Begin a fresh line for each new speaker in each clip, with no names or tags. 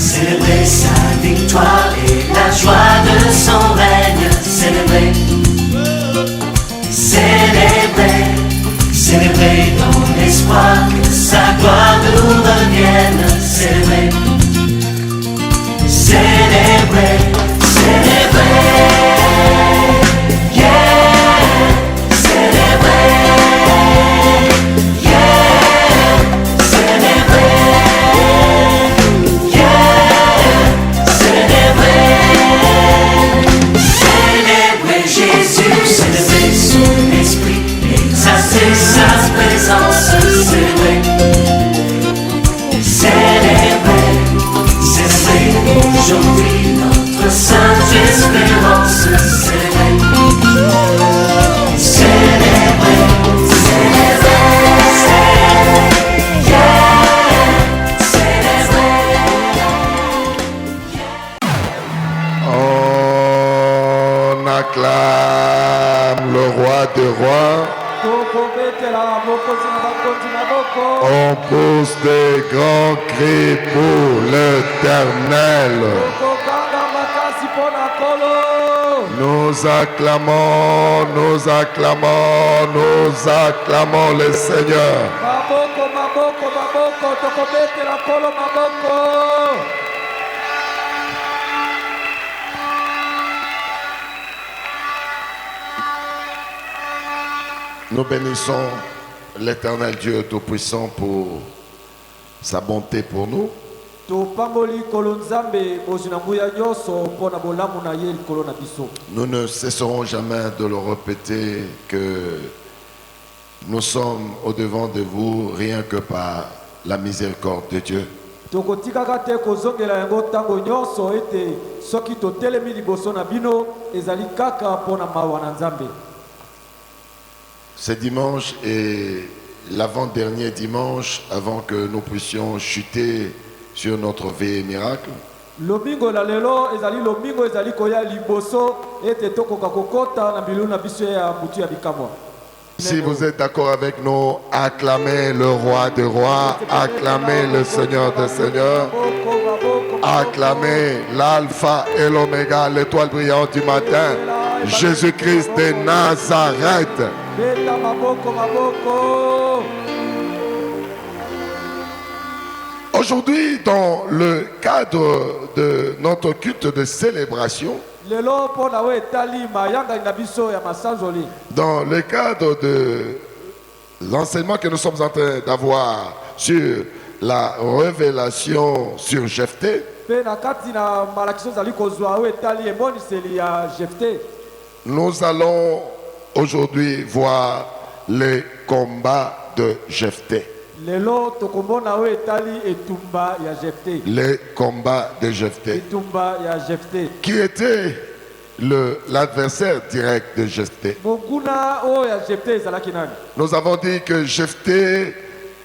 célébrer sa victoire et la joie de son règne. Célébrer, célébrer, célébrer dans l'espoir que sa gloire nous revienne. Célébrer, célébrer, célébrer. C'est sa présence, célébrer, célébrer, célébrer aujourd'hui notre sainte espérance, célébrer, célébrer, célébrer, célébrer.
On acclame le roi des rois. On pousse des grands cris pour l'Éternel. Nous acclamons, nous acclamons, nous acclamons le Seigneur. Nous bénissons l'Éternel Dieu Tout-Puissant pour sa bonté pour nous. Nous ne cesserons jamais de le répéter que nous sommes au-devant de vous rien que par la miséricorde de Dieu. Ce dimanche est l'avant-dernier dimanche avant que nous puissions chuter sur notre veille miracle. Si vous êtes d'accord avec nous, acclamez le roi des rois, acclamez le Seigneur des seigneurs, acclamez l'alpha et l'oméga, l'étoile brillante du matin, Jésus-Christ de Nazareth. Aujourd'hui, dans le cadre de notre culte de célébration, dans le cadre de l'enseignement que nous sommes en train d'avoir sur la révélation sur Jephthé, nous allons aujourd'hui voir les combats de Jephthé. Les combats de Jephthé. Qui était l'adversaire direct de Jephthé? Nous avons dit que Jephthé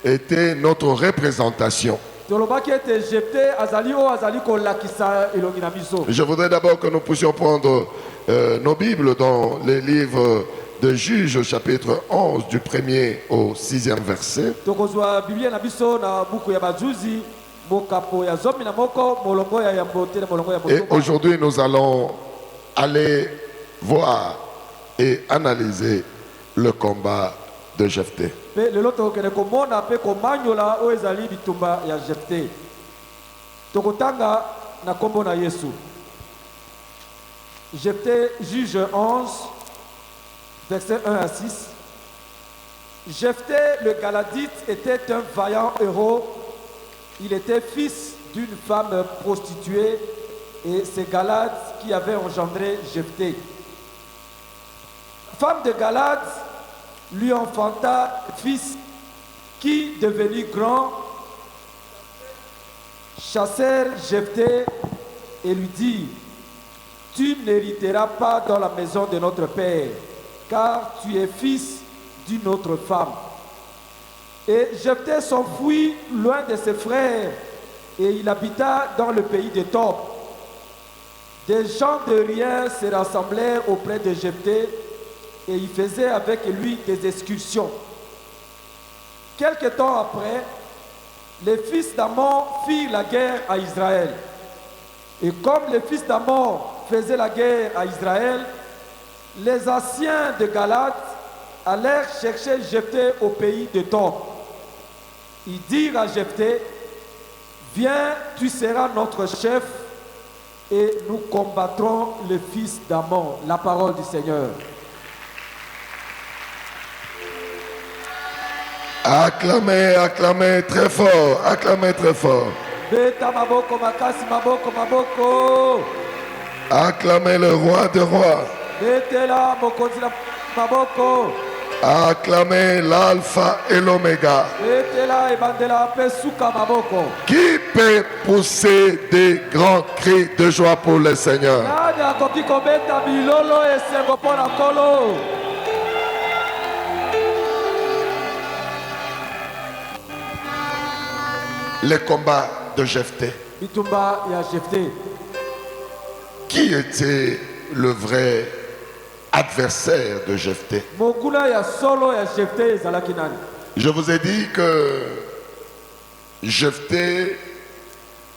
était notre représentation. Je voudrais d'abord que nous puissions prendre nos Bibles dans les livres de Juges, chapitre 11, du 1er au 6e verset. Et aujourd'hui, nous allons aller voir et analyser le combat de Jephthé.
Jephthé, Juge 11, versets 1 à 6. Jephthé le Galadite était un vaillant héros. Il était fils d'une femme prostituée et c'est Galad qui avait engendré Jephthé. Femme de Galad lui enfanta fils qui, devenu grand, chassèrent Jephthé et lui dit: tu n'hériteras pas dans la maison de notre père, car tu es fils d'une autre femme. Et Jephthé s'enfuit loin de ses frères, et il habita dans le pays de Tob. Des gens de rien se rassemblèrent auprès de Jephthé, et ils faisaient avec lui des excursions. Quelque temps après, les fils d'Amon firent la guerre à Israël. Et comme les fils d'Amon faisaient la guerre à Israël, les anciens de Galate allèrent chercher Jephthé au pays de Tob. Ils dirent à Jephthé, viens, tu seras notre chef et nous combattrons les fils d'Amon. La parole du Seigneur.
Acclamez, acclamez très fort, acclamez très fort.
Beta maboko makasi maboko maboko.
Acclamez le roi des rois.
Betela mokonzi na maboko.
Acclamez l'alpha et l'oméga.
Betela ebandela pesuka maboko.
Qui peut pousser des grands cris de joie pour le Seigneur?
Nani akoki kobeta bilolo esengo mpona Nkolo?
Les combats de Jephthé.
Bitumba ya Jephthé.
Qui était le vrai adversaire de Jephthé?
Mokula ya solo ya Jephthé ezalaki nani?
Je vous ai dit que Jephthé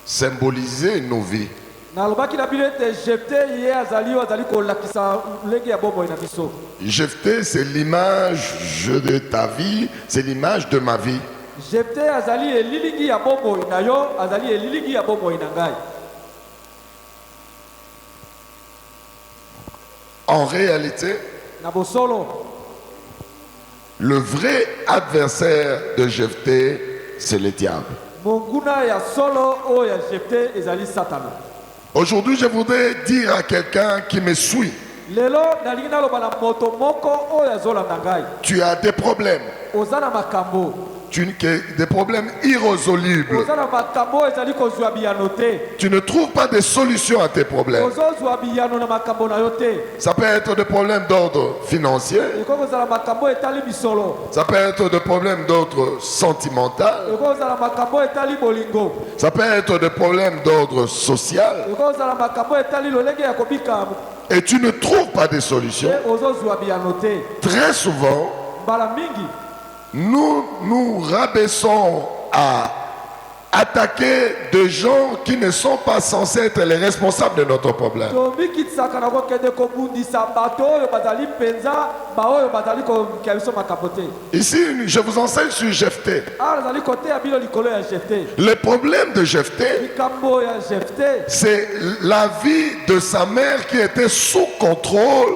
symbolisait nos vies.
Nalobaki na bino ete Jephthé ye azali oyo azali kolakisa ndenge ya bomoi na biso.
Jephthé, c'est l'image de ta vie, c'est l'image de ma vie.
Jephthé azali elilingi ya bomoi na yo, azali elilingi ya bomoi na ngai.
En réalité,
Na bosolo,
le vrai adversaire de Jephthé, c'est le diable.
monguna ya solo oyo ya Jephthé ezali Satana.
Aujourd'hui, je voudrais dire à quelqu'un qui me suit,
Lelo nalingi naloba na moto moko oyo azolanda ngai.
tu as des problèmes,
Oza na makambo.
des problèmes irrésolubles.
Oza na makambo ezali kozwa biyano te.
Tu ne trouves pas de solution à tes problèmes.
Ozozwa biyano na makambo na yo te.
Ça peut être des problèmes d'ordre financier,
Ekoki kozala makambo etali bisolo.
ça peut être des problèmes d'ordre sentimental,
Ekoki kozala makambo etali bolingo.
ça peut être des problèmes d'ordre social,
Ekoki kozala makambo etali lolenge ya kobika.
et tu ne trouves pas de solution.
Te ozozwa biyano te.
Très souvent,
Mbala mingi
nous nous rabaissons à attaquer des gens qui ne sont pas censés être les responsables de notre problème.
tomikitisaka na kokende kobundisa bato oyo bazali mpenza baoyo bazali kokia biso makambo te.
Ici, je vous enseigne sur Jephthé.
Awa nazali koteya bino likolo ya Jephthé.
Le problème de Jephthé,
Likambo ya Jephthé
c'est la vie de sa mère qui était sous contrôle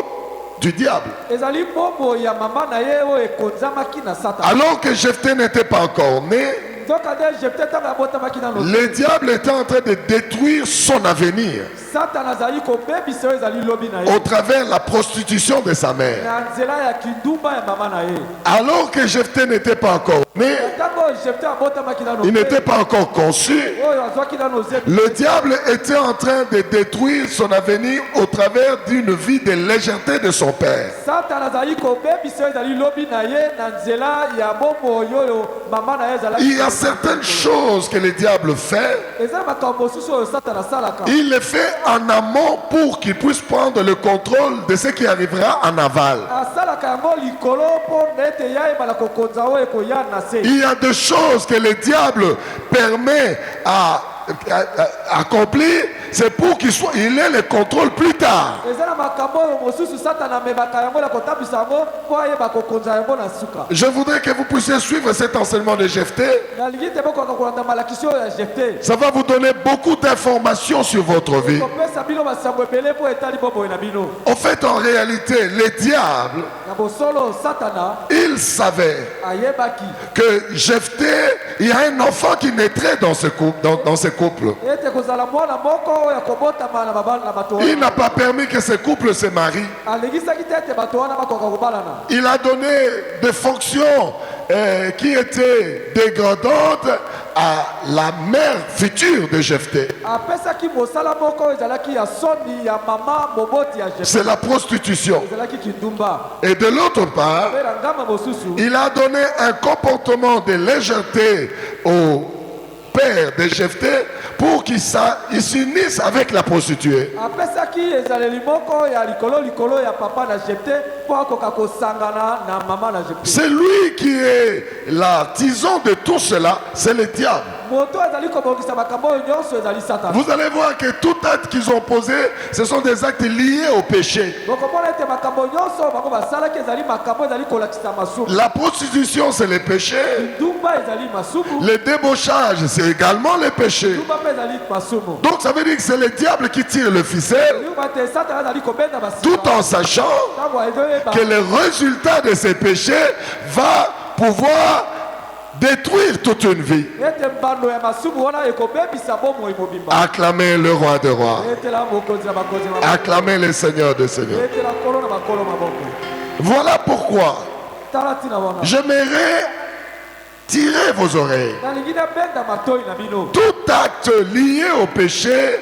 du diable.
ezali bombo ya mama na ye oyo ekonzamaki na Satana.
Alors que Jephthé n'était pas encore né,
Nzoka nde Jephthé ntango abotamaki nano te.
le diable était en train de détruire son avenir
Satana azali kobebisa oyo ezali lobi na ye
au travers de la prostitution de sa mère.
na nzela ya kindumba ya mama na ye.
Alors que Jephthé n'était pas encore né,
Ntango oyo Jephthé abotamaki nano
il
te,
n'était pas encore conçu,
oyo azwaki nano zebi,
le diable était en train de détruire son avenir au travers d'une vie de légèreté de son père.
Satana azali kobebisa oyo ezali lobi na ye na nzela ya bombo oyo mama na ye ezalaki.
Il y a certaines choses que le diable fait,
Eza makambo mosusu oyo Satana asalaka.
il les fait en amont pour qu'il puisse prendre le contrôle de ce qui arrivera en aval.
Asalaka yango likolo mpo na ete ya ebala kokonza oyo ekoya na se.
Il y a des choses que le diable permet à accomplir, c'est pour il ait le contrôle plus tard.
Eza na makambo oyo mosusu Satana amemaka yango na kotambisa yango mpo ayeba kokonza yango na suka.
Je voudrais que vous puissiez suivre cet enseignement de Jephthé.
Nalingi te bokoka kolanda malakisi oyo ya Jephthé.
Ça va vous donner beaucoup d'informations sur votre vie.
Kopesa bino masambo ebele mpo etali bomoi na bino.
En fait, en réalité, le diable,
Na bosolo Satana
il savait
ayebaki
que Jephthé, il y a un enfant qui naîtrait dans ce couple. Dans ce couple.
ete kozala mwana moko oyo akobotama na bato
Il
wana.
n'a pas permis que ce couple se marie.
Alingisaki te ete bato wana bakoka kobalana.
Il a donné des fonctions qui étaient dégradantes à la mère future de Jephthé.
Apesaki mosala moko oyo ezalaki ya soni ya mama moboti ya Jephthé.
C'est la prostitution.
Ezalaki kindumba.
Et de l'autre part,
Mpe na ngamba mosusu
il a donné un comportement de légèreté père de Jephthé pour qu'il s'unisse avec la prostituée.
apesaki ezaleli moko ya likolo ya papa na Jephthé mpo akoka kosangana na mama na Jephthé.
C'est lui qui est l'artisan de tout cela, c'est le diable.
moto ezali kobongisa makambo oyo nyonso ezali Satan.
Vous allez voir que tout acte qu'ils ont posé, ce sont des actes liés au péché.
bokomona ete makambo nyonso bango basalaki ezali makambo ezali kolakisa masumu.
La prostitution, c'est le péché.
ndumba ezali masumu.
Le débauchage, c'est également le péché.
ndumba mpe ezali masumu.
Donc ça veut dire que c'est le diable qui tire le ficelle,
ndumba te Satan azali kobenda
tout
basika
en sachant
ntango ezoyeba
que le résultat de ces péchés va pouvoir détruire toute une vie.
ete mbando ya masumu wana ekobebisa bomoi mobimba.
Acclamez le roi des rois.
etela mokonzi na bakonzi na bakonzi.
Acclamez le Seigneur des seigneurs.
etela kolo na bakolo maboko.
Voilà pourquoi
tala ntina wana
j'aimerais tirer vos oreilles.
nalingi nabenda matoi na bino.
Tout acte lié au péché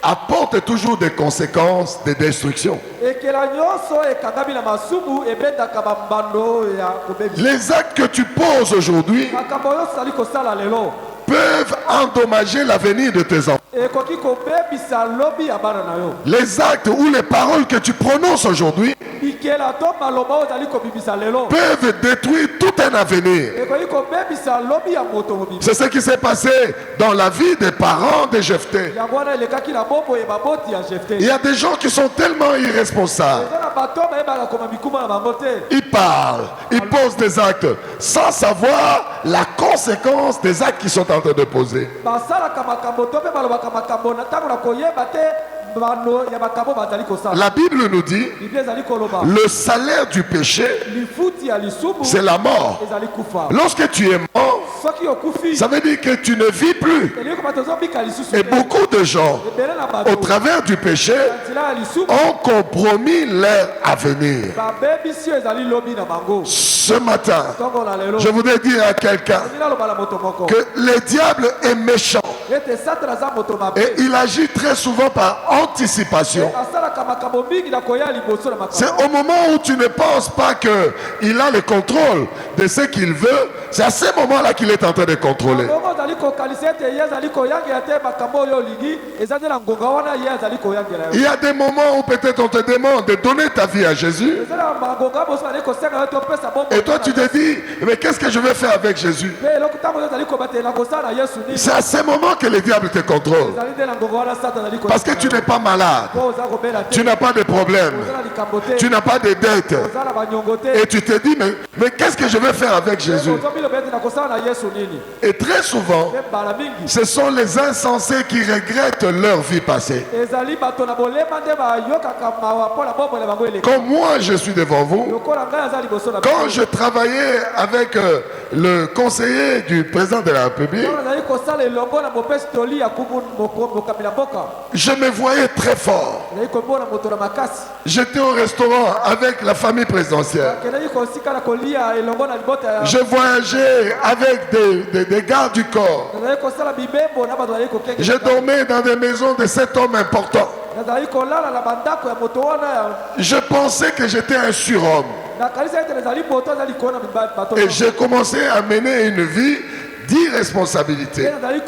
apporte toujours des conséquences de destruction.
ekela nyonso ekangami na masumu ebendaka bambando ya kobebisa.
Les actes que tu poses aujourd'hui
makambo nyonso ezali kosala lelo
peuvent endommager l'avenir de tes enfants.
ekoki kobebisa lobi ya bana na yo.
Les actes ou les paroles que tu prononces aujourd'hui
bikela to maloba oyo ezali kobibisa lelo
peuvent détruire tout un avenir.
ekoki kobebisa lobi ya moto mobimba.
C'est ce qui s'est passé dans la vie des parents de Jephthé.
yango wana elekaki na bombo ya baboti ya Jephthé.
Il y a des gens qui sont tellement irresponsables.
eza na bato bayebaka koma mikuma na bango te.
Ils parlent, ils posent des actes sans savoir la conséquence des actes qu'ils sont en train de poser.
basalaka makambo to mpe balobaka makambo na ntango na koyeba te bano ya makambo bazali kosala.
La Bible nous dit,
biblia ezali koloba
le salaire du péché,
lifuti ya lisumu
c'est la mort.
ezali kufa.
Lorsque tu es mort,
soki okufi
ça veut dire que tu ne vis plus.
elingi koma tozobika lisusu
Et
te.
beaucoup de gens,
ebele na
au
bato
travers du péché,
na nzela ya lisumu
ont compromis leur avenir.
babebisi oyo ezali lobi na bango.
Ce matin,
ntongo na lelo
je voudrais dire à quelqu'un
elingi naloba na moto moko
que le diable est méchant
ete Satan aza moto mabe
et il agit très souvent par anticipation.
asalaka makambo mingi na koya liboso na
C'est
makambo.
au moment où tu ne penses pas qu'il a le contrôle de ce qu'il veut, c'est à ce moment-là qu'il est en train de contrôler.
bongo ozali kokanisa ete ye azali koyangela te makambo oyo olingi eza nde na ngonga wana ye azali koyangela yo.
Il y a des moments où peut-être on te demande de donner ta vie à Jésus
eza na mangonga mosu bazali kosenga yo topesa bombo.
et toi tu te dis, mais qu'est-ce que je vais faire avec Jésus?
mpe eloko ntango oyo ozali kobatela kosala na yesu nini
C'est à ce moment que le diable te contrôle.
ezali nde na ngonga wana Satan azali
Parce que tu n'es pas malade,
po oza kobela te
tu n'as pas de problème,
oza na likambo te
tu n'as pas de dette.
oza na banyongo te
Et tu te dis, mais qu'est-ce que je vais faire avec Jésus?
ozobiloba ete na kosala na yesu nini.
Et très souvent,
mpe mbala mingi
ce sont les insensés qui regrettent leur vie passée.
ezali bato na bolema nde bayokaka mawa mpo na bombo na bango eleki.
Comme moi, je suis devant vous.
lokola ngai aza liboso na
Quand je travaillais avec le conseiller du président de la République,
ntango nazali kosala elongo na mopesi toli ya kumu mokambi na mboka
je me voyais très fort.
nazali komona moto na makasi
J'étais au restaurant avec la famille présidentielle.
akelaki kosika na kolia elongo na libota ya
Je voyageais avec des gardes du corps.
nazali kosala bibembo na bato bazali
Je
kokenge
dormais dans des maisons de cet homme important.
nazali kolala na bandako ya moto wana
Je pensais que j'étais un surhomme.
nakanisa ete nazali moto azali kona bato
Et j'ai commencé à mener une vie d'irresponsabilité.
ye nazali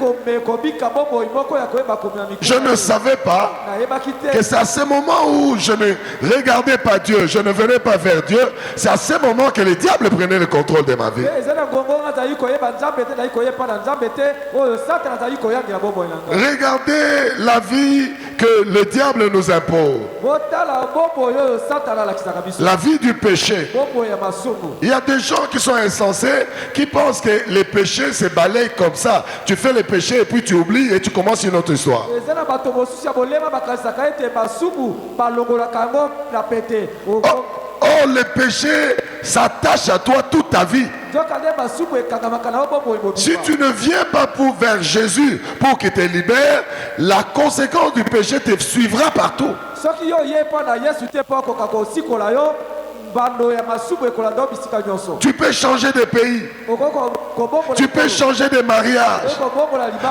kobika bomoi moko ya koyeba komela
Je ne savais pas
nayebaki te
que c'est à ce moment où je ne regardais pas Dieu, je ne venais pas vers Dieu, c'est à ce moment que le diable prenait le contrôle de ma vie.
eza na ngongo nga nazali koyeba nzambe te nazali koyeba na nzambe te oyo Satan azali koyangela bomoi na ngai.
Regardez la vie que le diable nous impose,
botala bomoi oyo Satan alakisaka biso
la vie du péché.
bomoi ya masumu.
Il y a des gens qui sont insensés, qui pensent que les péchés se balayent comme ça. Tu fais le péché et puis tu oublies et tu commences une autre histoire.
eza na bato mosusu ya bolema bakanisaka ete masumu balongolaka yango na pete.
Or, le péché s'attache à toi toute ta vie.
nzoka nde masumu ekangamaka na yo bomoi
Si
mobimba.
tu ne viens pas vers Jésus pour qu'il te libère, la conséquence du péché te suivra partout.
soki yo oye mpo na yesu te mpo akoka kosikola yo mbando ya masumu ekolanda bisika nyonso.
Tu peux changer de pays. Tu peux changer de mariage.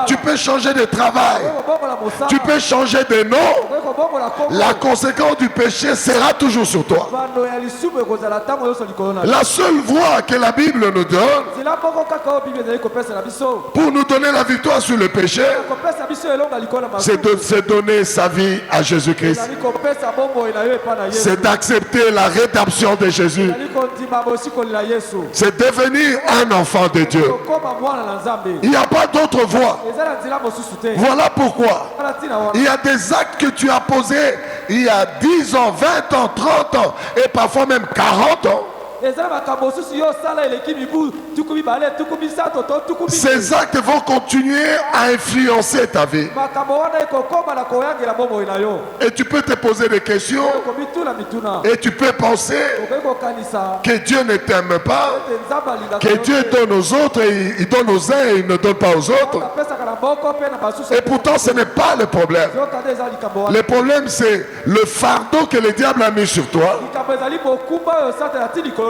Tu peux changer de travail. Tu peux changer de nom. La conséquence du péché sera toujours sur toi. La seule voie que la Bible nous donne pour nous donner la victoire sur le péché, c'est de se donner sa vie à Jésus-Christ. C'est d'accepter la rédemption de Jésus. C'est devenir un enfant de Dieu. Il n'y a pas d'autre voie. Voilà pourquoi il y a des actes que tu as posés il y a 10 ans, 20 ans, 30 ans et parfois même 40 ans. Ces actes vont continuer à influencer ta vie. Et tu peux te poser des questions. Et tu peux penser que Dieu ne t'aime pas, que Dieu donne aux autres et il donne aux uns et il ne donne pas aux autres. Et pourtant ce n'est pas le problème. Le problème c'est le fardeau que le diable a mis sur toi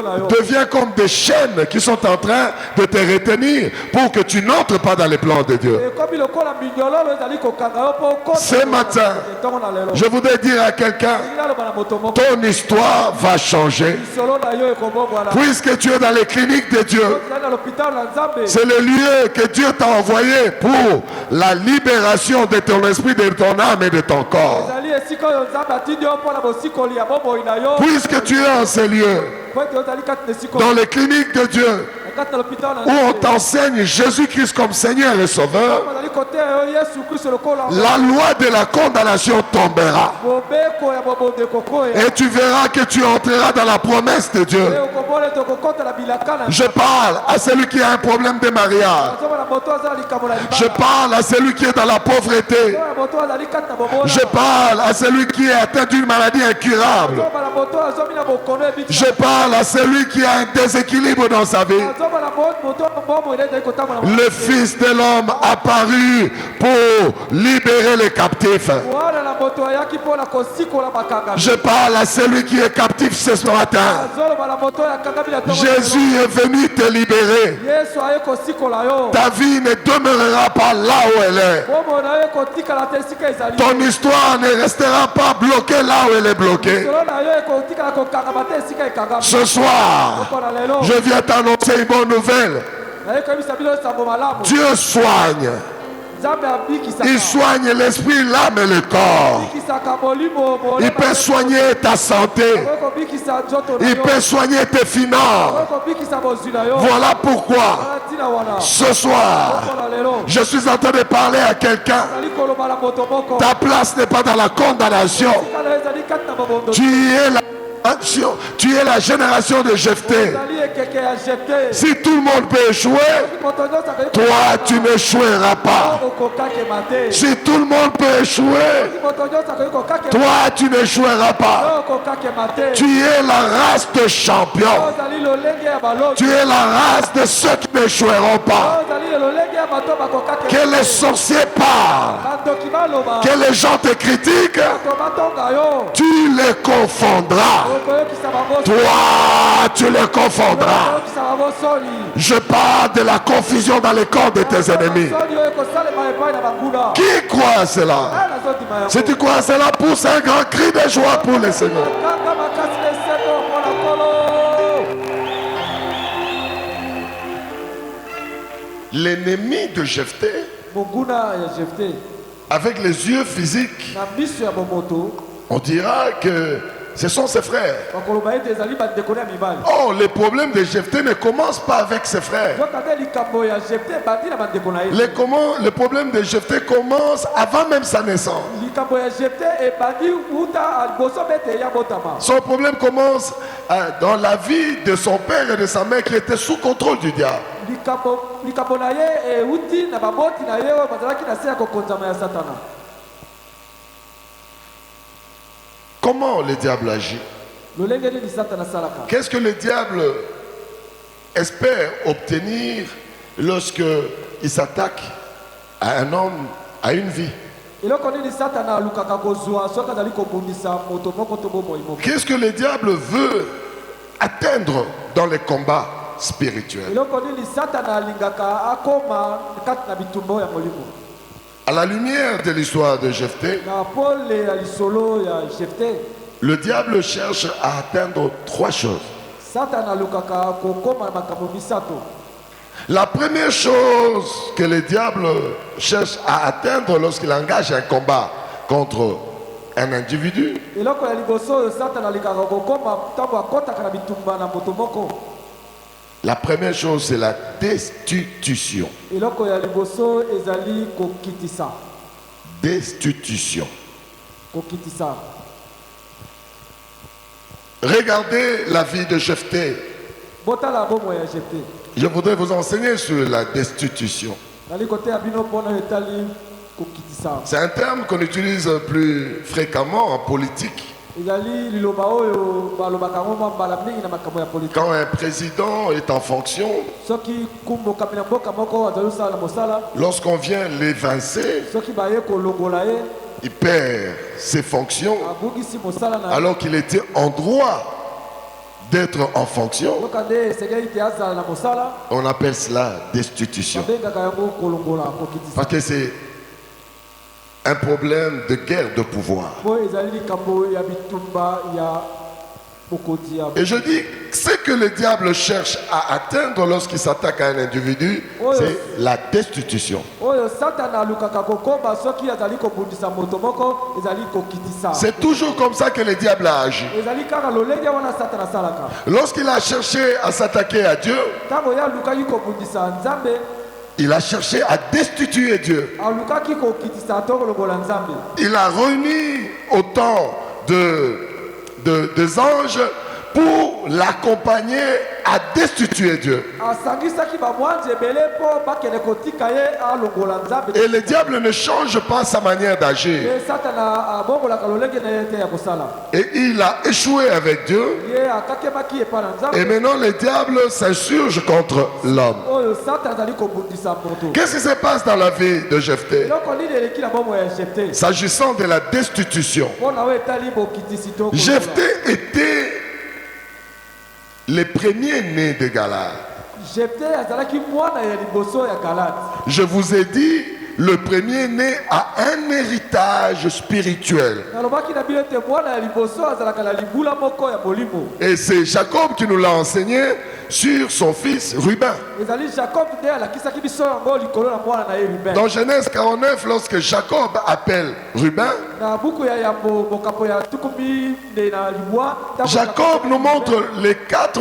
devient comme des chaînes qui sont en train de te retenir pour que tu n'entres pas dans les plans de Dieu. Ce matin, je voudrais dire à quelqu'un, ton histoire va changer. Puisque tu es dans les cliniques de Dieu, c'est le lieu que Dieu t'a envoyé pour la libération de ton esprit, de ton âme et de ton corps. Puisque tu es en ces lieux, dans les cliniques de Dieu, où on t'enseigne Jésus-Christ comme Seigneur et Sauveur, la loi de la condamnation tombera. Et tu verras que tu entreras dans la promesse de Dieu. Je parle à celui qui a un problème de mariage. Je parle à celui qui est dans la pauvreté. Je parle à celui qui est atteint d'une maladie incurable. Je parle à celui qui a un déséquilibre dans sa vie. Le Fils de l'homme apparu pour libérer les captifs. Je parle à celui qui est captif ce matin. Jésus est venu te libérer. Ta vie ne demeurera pas là où elle est. Ton histoire ne restera pas bloquée là où elle est bloquée. Ce soir, je viens t'annoncer une bonne nouvelle. Dieu soigne. Il soigne l'esprit, l'âme et le corps. Il peut soigner ta santé. Il peut soigner tes finances. Voilà pourquoi ce soir, je suis en train de parler à quelqu'un. Ta place n'est pas dans la condamnation. Tu es la génération de Jephthé. Si tout le monde peut échouer, toi tu n'échoueras pas. Si tout le monde peut échouer, toi tu n'échoueras pas. Tu es la race de champions. Tu es la race de ceux qui n'échoueront pas. Que les sorciers parlent, que les gens te critiquent, tu les confondras. Toi, tu les confondras. Je parle de la confusion dans les corps de tes ennemis. Qui croit à cela? Si tu crois à cela, pousse un grand cri de joie pour le Seigneur. L'ennemi de Jephthé, avec les yeux physiques, on dira que ce sont ses frères. Oh, le problème de Jephthé ne commence pas avec ses frères. Le problème de Jephthé commence avant même sa naissance. Son problème commence dans la vie de son père et de sa mère qui étaient sous contrôle du diable. Comment le diable agit? Qu'est-ce que le diable espère obtenir lorsque il s'attaque à un homme, à une vie? Qu'est-ce que le diable veut atteindre dans les combats spirituels.
eloko nini satana alingaka akoma kati na bitumba ya molimo
À la lumière de l'histoire de Jephthé,
na pole ya lisolo ya Jefte.
le diable cherche à atteindre trois choses.
Satana alukaka kokoma na makambo misato.
La première chose que le diable cherche à atteindre lorsqu'il engage un combat contre un individu,
eloko ya liboso oyo satana alingaka kokoma ntango akotaka na bitumba na moto moko.
la première chose c'est la destitution.
eloko ya liboso ezali kokitisa.
Destitution.
Kokitisa.
Regardez la vie de Jephthé.
Botala bomo ya Jefte.
Je voudrais vous enseigner sur la destitution.
Nali kote ya bino mpona etali kokitisa.
C'est un terme qu'on utilise plus fréquemment en politique.
ezali liloba oyo balobaka ngo mbala mingi na makambo ya politiki.
Quand un président est en fonction,
soki kumbokambi na mboka moko azali osala na mosala,
lorsqu'on vient l'évincer,
soki baye kolongola ye
il perd ses fonctions
abungisi mosala na
alors qu'il était en droit d'être en fonction.
yoka nde esengeli te azala na mosala,
On appelle cela destitution.
babengaka yango kolongola kokitisa.
Parce que c'est un problème de guerre de pouvoir.
po ezali likambo ya bitumba ya bokonzi ya.
Et je dis, ce que le diable cherche à atteindre lorsqu'il s'attaque à un individu, c'est la destitution.
oyo satana alukaka kokoma soki azali kobundisa moto moko ezali kokitisa.
C'est toujours comme ça que le diable a agi.
ezali kaka lolenge wana satana asalaka.
Lorsqu'il a cherché à s'attaquer à Dieu,
ntango ye alukaki kobundisa nzambe,
il a cherché à destituer Dieu.
alukaki kokitisa to kolongola nzambe.
Il a remis autant des anges pour l'accompagner à destituer Dieu.
asangisaki bamwanzi ebele mpo bakende kotika ye alongola nzambe.
Et le diable ne change pas sa manière d'agir.
ye satana abongolaka lolenge na ye te ya kosala.
Et il a échoué avec Dieu.
ye akakemaki epa na
Et
nzambe
maintenant le diable s'insurge contre l'homme.
oyo satana azali kobundisa moto.
Qu'est-ce qui se passe dans la vie de Jephthé?
eloko nini eleki na bomo ya Jefte
S'agissant de la destitution,
mpo na oyo etali bokitisi to kolongola.
Jephthé était le premier-né de Galade.
Jefte azalaki mwana ya liboso ya Galati.
Je vous ai dit, le premier-né a un héritage spirituel.
nalobaki na bino ete mwana ya liboso azalaka na libula moko ya molimo.
Et c'est Jacob qui nous l'a enseigné sur son fils Ruben.
ezali Jacob nde alakisaki biso yango likolo na mwana na ye Ruben.
Dans Genèse 49, lorsque Jacob appelle Ruben,
na buku ya yambo mokapo ya tukumi nde na libwa ntango
Jacob nous montre les 4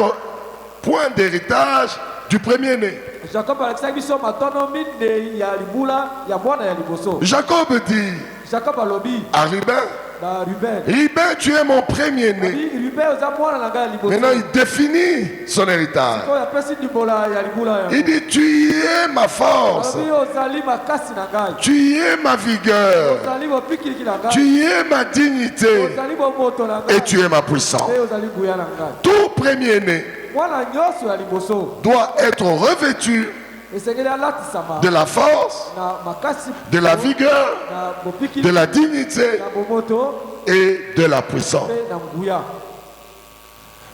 points d'héritage du premier-né.
Jacob alakisaki biso matono mine ya libula ya mwana ya liboso.
Jacob dit
Jacob alobi
à Ruben,
na Ruben,
Ruben, tu es mon premier-né.
abi Ruben oza mwana na ngai ya liboso.
Maintenant, il définit son héritage.
oyo apesi ndimbola ya libula yango.
Il dit, tu es ma force,
alobi ozali makasi na ngai,
tu es ma vigueur,
ozali bopikiliki na ngai,
tu es ma dignité
ozali bomoto na ngai,
et tu es ma puissance.
mpe ozali nguya na ngai.
Tout premier-né
mwana nyonso ya liboso
doit être revêtu
esengeli alatisama
de la force,
na makasi,
de la vigueur,
na bopikili,
de la dignité
na bomoto
et de la puissance.
mpe na nguya.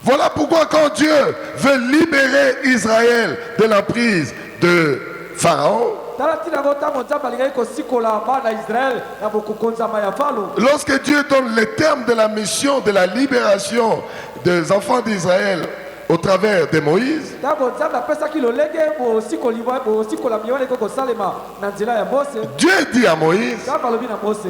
Voilà pourquoi quand Dieu veut libérer Israël de l'emprise de Pharaon,
tala ntina yango ntango nzambe alingaki kosikola bana Israele na bokokonzama ya falo.
lorsque Dieu donne les termes de la mission de la libération des enfants d'Israël au travers de Moïse,
ntango nzambe apesaki lolenge bosikola miwana eko kosalema na nzela ya Mose,
Dieu dit à Moïse,
nzambe alobi na Mose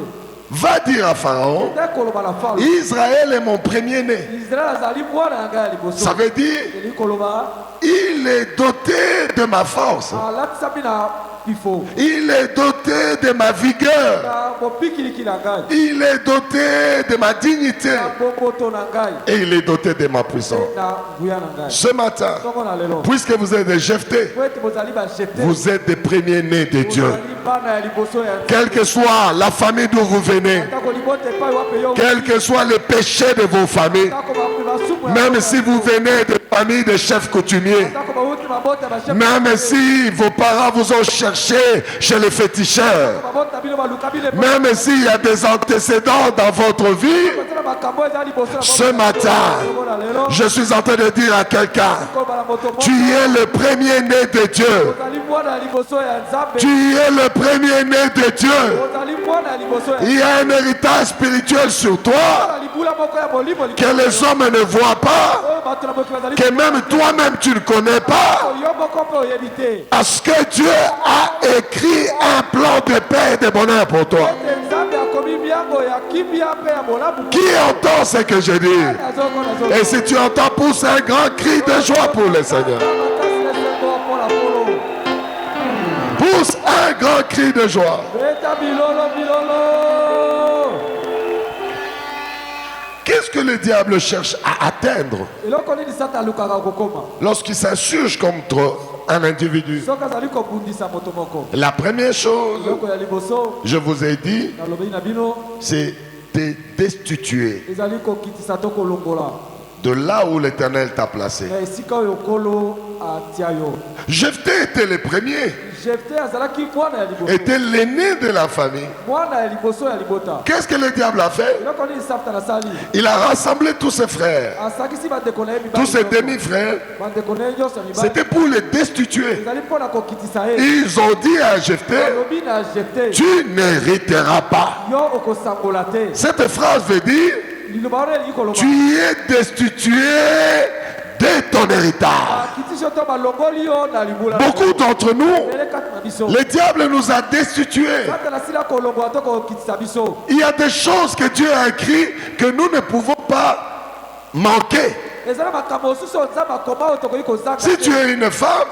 va dire à Pharaon,
nde koloba na falo,
Israël est mon premier-né.
Israele azali mwana na ngai ya liboso.
Ça veut dire,
eli koloba
il est doté de ma force,
alatisami na pifo,
il est doté de ma vigueur,
na bopikiliki na ngai,
il est doté de ma dignité
na bomoto na ngai,
et il est doté de ma puissance.
na nguya na ngai.
Ce matin,
Soko na lelo
puisque vous êtes des Jephthé,
po ete bozali bajete,
vous êtes des premiers-nés de Dieu.
bozali bana ya liboso ya
Quelle que soit la famille d'où vous venez,
atako libote epai wape yo,
quel que soit le péché de vos familles,
atako
Même si vous venez de famille de chefs coutumiers, même si vos parents vous ont cherché chez les féticheurs, même s'il y a des antécédents dans votre vie, ce matin, je suis en train de dire à quelqu'un, tu es le premier-né de Dieu. Tu es le premier-né de Dieu. Il y a un héritage spirituel sur toi que les hommes ne voient pas, que même toi-même tu ne connais pas, parce que Dieu a écrit un plan de paix et de bonheur pour toi. Qui entend ce que je dis? Et si tu entends, pousse un grand cri de joie pour le Seigneur. Pousse un grand cri de joie. Qu'est-ce que le diable cherche à atteindre lorsqu'il s'insurge contre un individu? La première chose, je vous ai dit, c'est de destituer de là où l'Éternel t'a placé. Jephthé était le premier, était l'aîné de la famille. Qu'est-ce que le diable a fait? Il a rassemblé tous ses frères, tous ses demi-frères. C'était pour les destituer. Ils ont dit à Jephthé, tu n'hériteras pas. Cette phrase veut dire, tu es destitué de ton héritage. Beaucoup d'entre nous, le diable nous a destitués. Il y a des choses que Dieu a écrites que nous ne pouvons pas manquer. Si tu es une femme,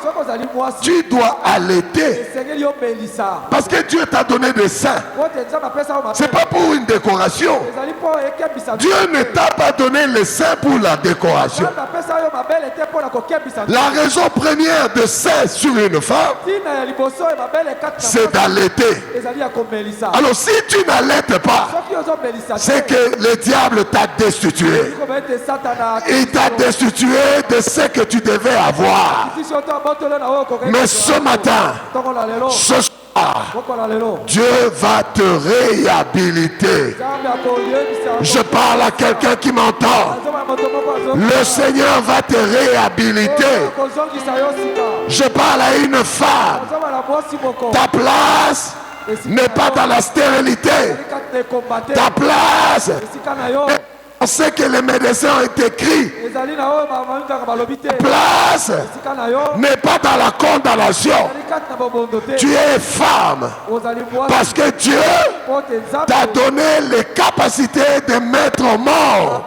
tu dois allaiter. Parce que Dieu t'a donné des seins. Ce n'est pas pour une décoration. Dieu ne t'a pas donné les seins pour la décoration. La raison première de seins sur une femme, c'est d'allaiter. Alors si tu n'allaites pas, c'est que le diable t'a destitué. Il t'a destitué de ce que tu devais avoir. Mais ce matin, ce soir, Dieu va te réhabiliter. Je parle à quelqu'un qui m'entend. Le Seigneur va te réhabiliter. Je parle à une femme. Ta place n'est pas dans la stérilité. Ta place est ce que les médecins ont écrit. Place n'est pas dans la condamnation. Tu es femme parce que Dieu t'a donné les capacités de mettre au monde.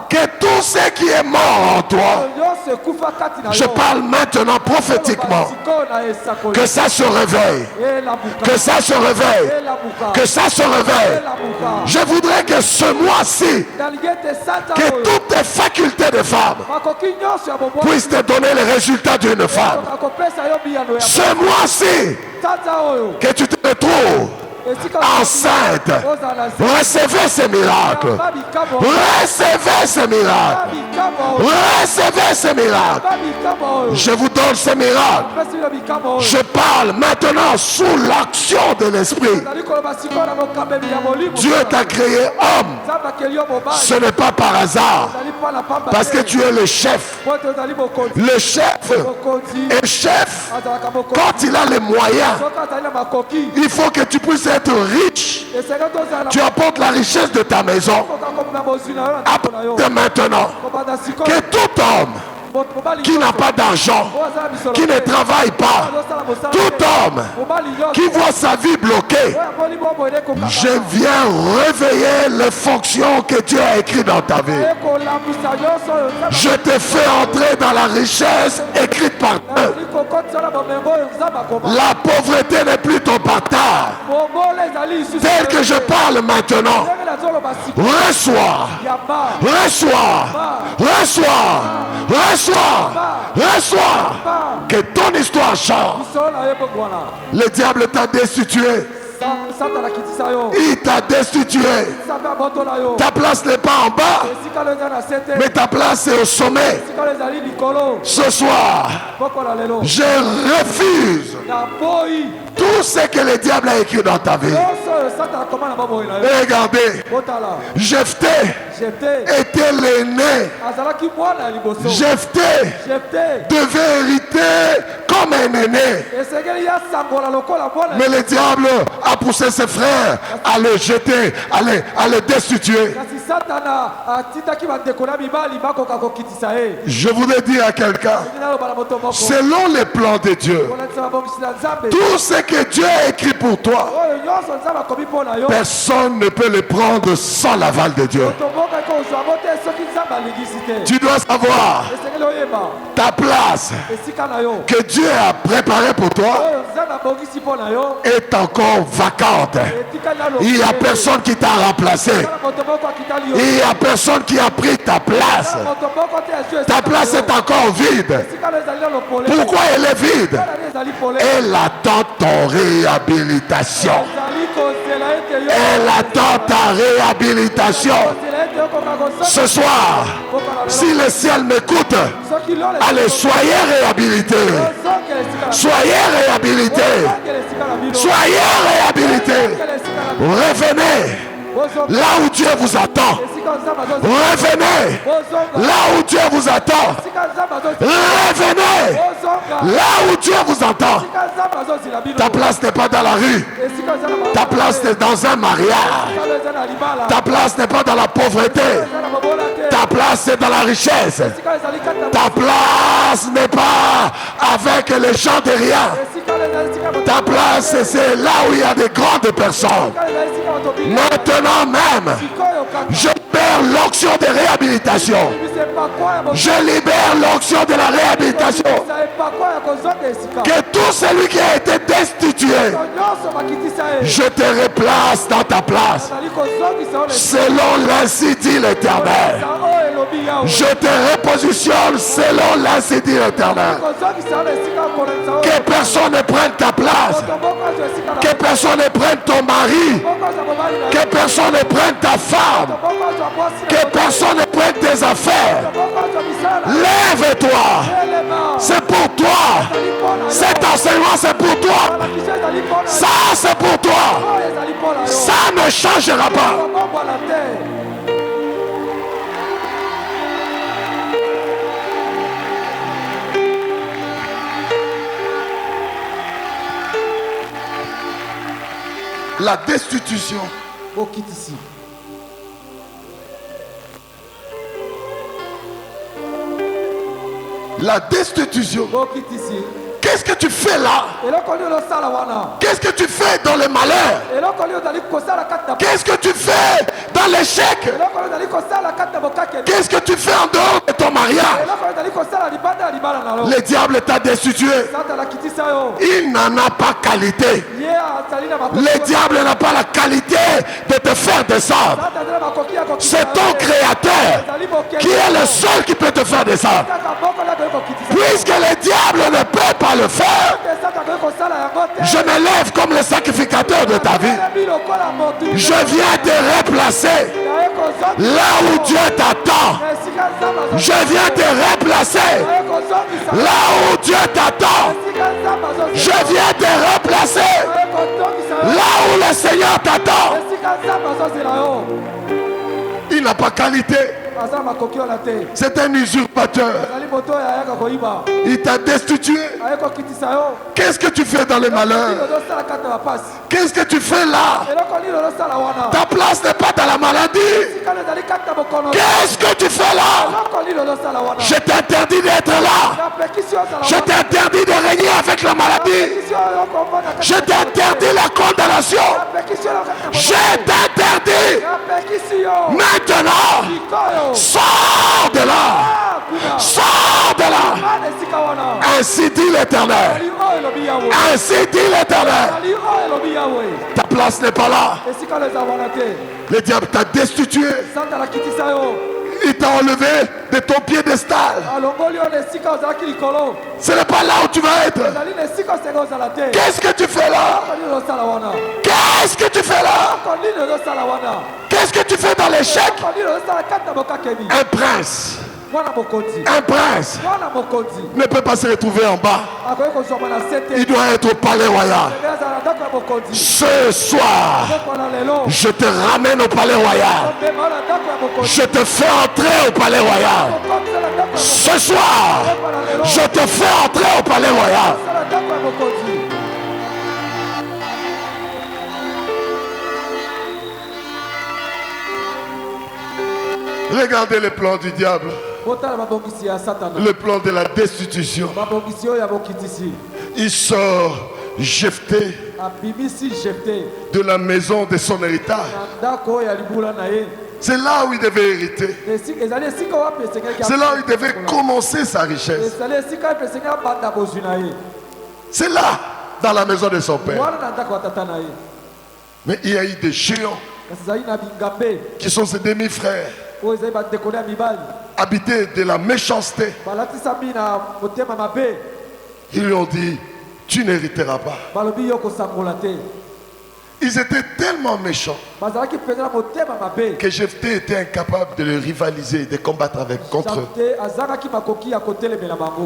Que tout ce qui est mort en toi, je parle maintenant prophétiquement, que ça se réveille, que ça se réveille, que ça se réveille. Je voudrais que ce mois-ci, que toutes tes facultés de femme puissent te donner les résultats d'une femme. Ce mois-ci, que tu te retrouves enceinte, recevez ce miracle. Recevez ce miracle. Recevez ce miracle. Je vous donne ce miracle. Je parle maintenant sous l'action de l'Esprit. Dieu t'a créé homme. Ce n'est pas par hasard. Parce que tu es le chef. Le chef est chef. Quand il a les moyens, il faut que tu puisses être riche. Tu apportes la richesse de ta maison. Apporte maintenant que tout homme qui n'a pas d'argent, qui ne travaille pas, tout homme qui voit sa vie bloquée, je viens réveiller les fonctions que Dieu a écrites dans ta vie. Je te fais entrer dans la richesse écrite par Dieu. La pauvreté n'est plus ton partage. Tel que je parle maintenant, reçois, reçois, reçois, reçois, reçois, que ton histoire change. Le diable t'a destitué.
Satan akitisa yo.
Il t'a destitué.
Satan abotola yo.
Ta place n'est pas en bas,
Esika leza na sete.
mais ta place est au sommet.
Esika leza li likolo.
Ce soir,
Bokola lelo.
je refuse
Na boyi.
tout ce que le diable a écrit dans ta vie.
Yoso Satan akoma na baboyi na yo.
Regardez,
Botala.
Jephthé
Jephthé.
était l'aîné.
Azalaki mwana ya liboso.
Jephthé
Jephthé.
devait hériter comme un aîné.
Esengeli ya sangola lokola mwana.
Mais le diable a poussé ses frères à le jeter, à le destituer.
Kasi Satana atitaki bandeko na mibali bakoka kokitisa ye.
Je voudrais dire à quelqu'un,
Naloba na moto moko.
selon les plans de Dieu,
Kolakisa babongisi na Nzambe.
tout ce que Dieu a écrit pour toi,
Oyo nyonso Nzambe akomi mpo na yo.
personne ne peut le prendre sans l'aval de Dieu.
Moto moko ekozwa yango te soki Nzambe alingisi te.
Tu dois savoir
Esengeli oyeba
ta place
esika na yo.
que Dieu a préparée pour toi
Oyo Nzambe abongisi mpo na yo.
est encore vacante.
Etikali nano.
Il n'y a personne qui t'a remplacé.
Tala moto moko akitali yo.
Il n'y a personne qui a pris ta place.
Tala moto moko te azwi esika
Ta place
na yo.
est encore vide.
Esika na ezali nano pole.
Pourquoi elle est vide?
Tala na ezali pole.
Elle attend ton réhabilitation.
Ezali kozela ete yo.
Elle attend ta réhabilitation.
Kozela ete yo koka kosoka.
Ce soir,
Bokola lelo.
si le ciel m'écoute,
Soki lole.
allez, soyez réhabilités.
Ozongela esika na.
Soyez réhabilités.
Ozongela esika na bino.
Soyez réhabilités.
Ozongela esika na bino.
Revenez
Ozongela
là où Dieu vous attend.
esika Nzambe azozela.
Revenez
Ozonga.
là où Dieu vous attend.
Esika Nzambe azozela.
Revenez
Ozonga.
là où Dieu vous attend.
Esika Nzambe azozela bino.
Ta place n'est pas dans la rue.
Esika eza na
Ta place est dans un mariage.
Esika eza na libala.
Ta place n'est pas dans la pauvreté.
Eza na bobola te.
Ta place est dans la richesse.
Esika ezali kati na.
Ta place n'est pas avec les gens de rien.
Esika ezali esika moto.
Ta place, c'est là où il y a des grandes personnes.
Esika ezali esika moto bino.
Maintenant même,
Sikoyo kaka.
je libère l'onction de réhabilitation.
Bise pakwa ya moto.
Je libère l'onction de la réhabilitation.
Bise pakwa ya kozonga esika.
Que tout celui qui a été destitué,
Nyonso bakitisa ye.
je te replace dans ta place.
Ezali kozongisa ole.
Selon l'ainsi dit l'Éternel.
Sa oyo elobi yawe.
Je te repositionne selon l'ainsi dit l'Éternel.
Kozongisa ole esika kolekisa oyo.
Que personne ne prenne ta place.
Moto moko azwa esika na.
Que personne ne prenne ton mari.
Moko azwa mobali na ye.
Que personne ne prenne ta femme.
Moko azwa mwasi na
Que
ye.
personne ne prenne tes affaires.
Moko azwa misala.
Lève-toi.
Elema.
C'est pour toi.
Ezali mpo na yo.
Cet enseignement, c'est pour toi.
Malakisha ezali mpo na yo.
Ça, c'est pour toi.
Oyo ezali mpo na yo.
Ça ne changera pas.
Okobwala te.
La destitution.
Bokitisi.
La destitution.
Bokitisi.
Qu'est-ce que tu fais là?
Eloko nini olosala wana.
Qu'est-ce que tu fais dans le malheur?
Eloko nini ozali kosala kati na.
Qu'est-ce que tu fais dans l'échec?
Eloko nini ozali kosala kati na bokakeli.
Qu'est-ce que tu fais en dehors de ton mariage?
Eloko nini ozali kosala libanda ya libala na yo.
Le diable t'a destitué.
Satan akitisa yo.
Il n'en a pas qualité.
Ye azali na makoki.
Le diable n'a pas la qualité de te faire descendre.
Satan azali na makoki ya kokitisa
C'est ton
yo.
créateur
Ezali bokeli.
qui est le seul qui peut te faire descendre.
Kaka moko nde akoki kokitisa yo.
Puisque le diable ne peut pas le faire,
Te Satan akoki kosala yango te.
je me lève comme le sacrificateur de ta vie.
Elemi lokola motu.
Je viens te replacer
Naye kozongisa
là où
yo.
Dieu t'attend.
Na esika Nzambe azozongisa
Je viens te replacer
Naye kozongisa yo.
là où Dieu t'attend.
Esika Nzambe azozongisa
Je
yo.
viens te replacer
Naye kozongisa yo.
là où le Seigneur t'attend.
Esika Nzambe azozela yo.
Il n'a pas qualité.
Aza makoki wana te.
C'est un usurpateur.
Azali moto oyo ayaka koyiba.
Il t'a destitué.
Aye kokitisa yo.
Qu'est-ce que tu fais dans le
Nini
malheur?
ozosala kati na bapasi.
Qu'est-ce que tu fais là?
Eloko nini ozosala wana.
Ta place n'est pas dans la maladie.
Esika nini ezali kati na bokono.
Qu'est-ce que tu fais là?
Eloko nini ozosala wana.
Je t'interdis d'être là.
Napekisi yo ozala
Je
wana.
t'interdis de régner avec la maladie.
Napekisi yo okomona kati
Je
na-
t'interdis la condamnation.
Napekisi yo kati na-
Je t'interdis
Napekisi yo.
maintenant.
Sikoyo.
Sors de là.
Ah, kuna.
Sors de là.
Mana esika wana.
Ainsi dit l'Éternel.
Ali oyo elobi yawe.
Ainsi dit l'Éternel.
Ali oyo elobi yawe.
Ta place n'est pas là.
Esika leza wana te.
Le diable t'a destitué.
Satan akitisa yo.
il t'a enlevé de ton piédestal. Ce n'est pas là où tu vas être. Qu'est-ce que tu fais là? Qu'est-ce que tu fais là? Qu'est-ce que tu fais dans l'échec? Un prince ne peut pas se retrouver en bas. Il doit être au palais royal. Ce soir, je te ramène au palais royal. Je te fais entrer au palais royal. Ce soir, je te fais entrer au palais royal. Regardez le plan du diable. Le plan de la destitution. Il sort Jephthé de la maison de son héritage. C'est là où il devait hériter. C'est là où il devait commencer sa richesse. C'est là, dans la maison de son père. Mais il y a eu des géants qui sont ses demi-frères, habités de la méchanceté. Ils lui ont dit, tu n'hériteras pas. Ils étaient tellement méchants que Jephthé était incapable de le rivaliser, de combattre contre eux.